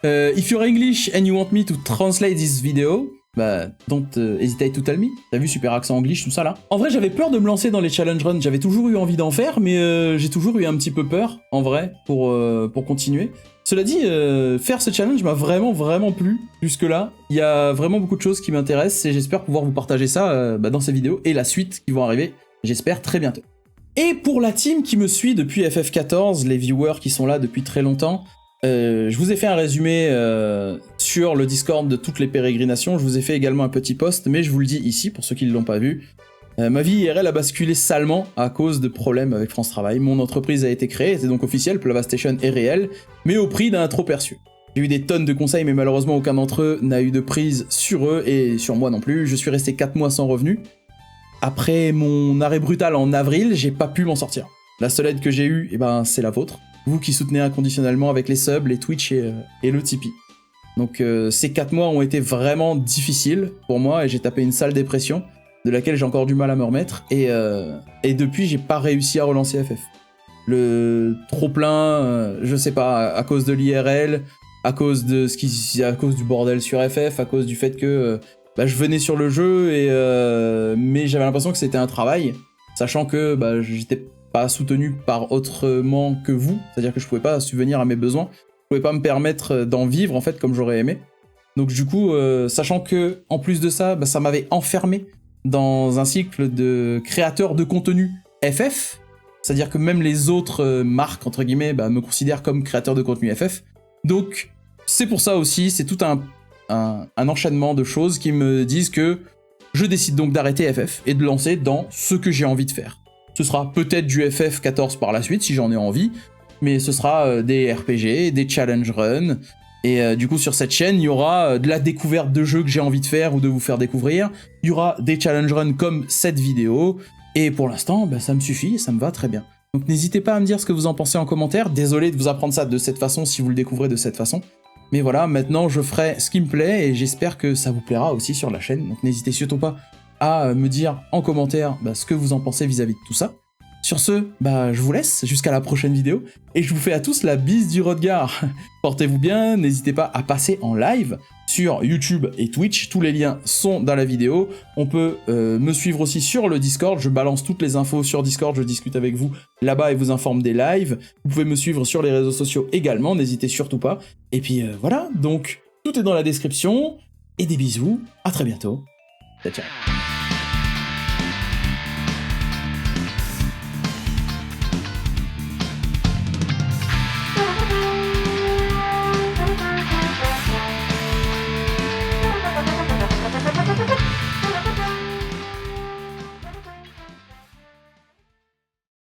If you're English and you want me to translate this video, bah, don't hesitate to tell me. T'as vu, super accent anglish, tout ça là. En vrai, j'avais peur de me lancer dans les challenge runs, j'avais toujours eu envie d'en faire, mais j'ai toujours eu un petit peu peur, en vrai, pour continuer. Cela dit, faire ce challenge m'a vraiment plu jusque-là. Il y a vraiment beaucoup de choses qui m'intéressent et j'espère pouvoir vous partager ça dans ces vidéos et la suite qui vont arriver, j'espère, très bientôt. Et pour la team qui me suit depuis FF14, les viewers qui sont là depuis très longtemps, je vous ai fait un résumé sur le Discord de toutes les pérégrinations, je vous ai fait également un petit post, mais je vous le dis ici pour ceux qui ne l'ont pas vu. Ma vie IRL a basculé salement à cause de problèmes avec France Travail. Mon entreprise a été créée, c'est donc officiel, Plavastation est réel, mais au prix d'un trop perçu. J'ai eu des tonnes de conseils, mais malheureusement aucun d'entre eux n'a eu de prise sur eux et sur moi non plus. Je suis resté 4 mois sans revenus. Après mon arrêt brutal en avril, j'ai pas pu m'en sortir. La seule aide que j'ai eue, c'est la vôtre. Vous qui soutenez inconditionnellement avec les subs, les Twitch et le Tipeee. Donc ces 4 mois ont été vraiment difficiles pour moi et j'ai tapé une sale dépression de laquelle j'ai encore du mal à me remettre et depuis j'ai pas réussi à relancer FF. Le trop-plein, je sais pas, à cause de l'IRL, à cause du bordel sur FF, à cause du fait que je venais sur le jeu mais j'avais l'impression que c'était un travail, sachant que j'étais pas soutenu par autrement que vous, c'est-à-dire que je pouvais pas subvenir à mes besoins, je pouvais pas me permettre d'en vivre en fait comme j'aurais aimé. Donc du coup, sachant que en plus de ça, ça m'avait enfermé dans un cycle de créateurs de contenu FF, c'est-à-dire que même les autres marques entre guillemets me considèrent comme créateur de contenu FF. Donc c'est pour ça aussi, c'est tout un enchaînement de choses qui me disent que je décide donc d'arrêter FF et de lancer dans ce que j'ai envie de faire. Ce sera peut-être du FF14 par la suite si j'en ai envie, mais ce sera des RPG, des challenge runs, et du coup sur cette chaîne il y aura de la découverte de jeux que j'ai envie de faire ou de vous faire découvrir, il y aura des challenge runs comme cette vidéo, et pour l'instant ça me suffit et ça me va très bien. Donc n'hésitez pas à me dire ce que vous en pensez en commentaire, désolé de vous apprendre ça de cette façon si vous le découvrez de cette façon, Mais voilà, maintenant je ferai ce qui me plaît et j'espère que ça vous plaira aussi sur la chaîne. Donc n'hésitez surtout pas à me dire en commentaire ce que vous en pensez vis-à-vis de tout ça. Sur ce, je vous laisse jusqu'à la prochaine vidéo, et je vous fais à tous la bise du Rodgar. Portez-vous bien, n'hésitez pas à passer en live sur YouTube et Twitch, tous les liens sont dans la vidéo. On peut me suivre aussi sur le Discord, je balance toutes les infos sur Discord, je discute avec vous là-bas et vous informe des lives. Vous pouvez me suivre sur les réseaux sociaux également, n'hésitez surtout pas. Et puis voilà, donc tout est dans la description, et des bisous, à très bientôt. Ciao, ciao.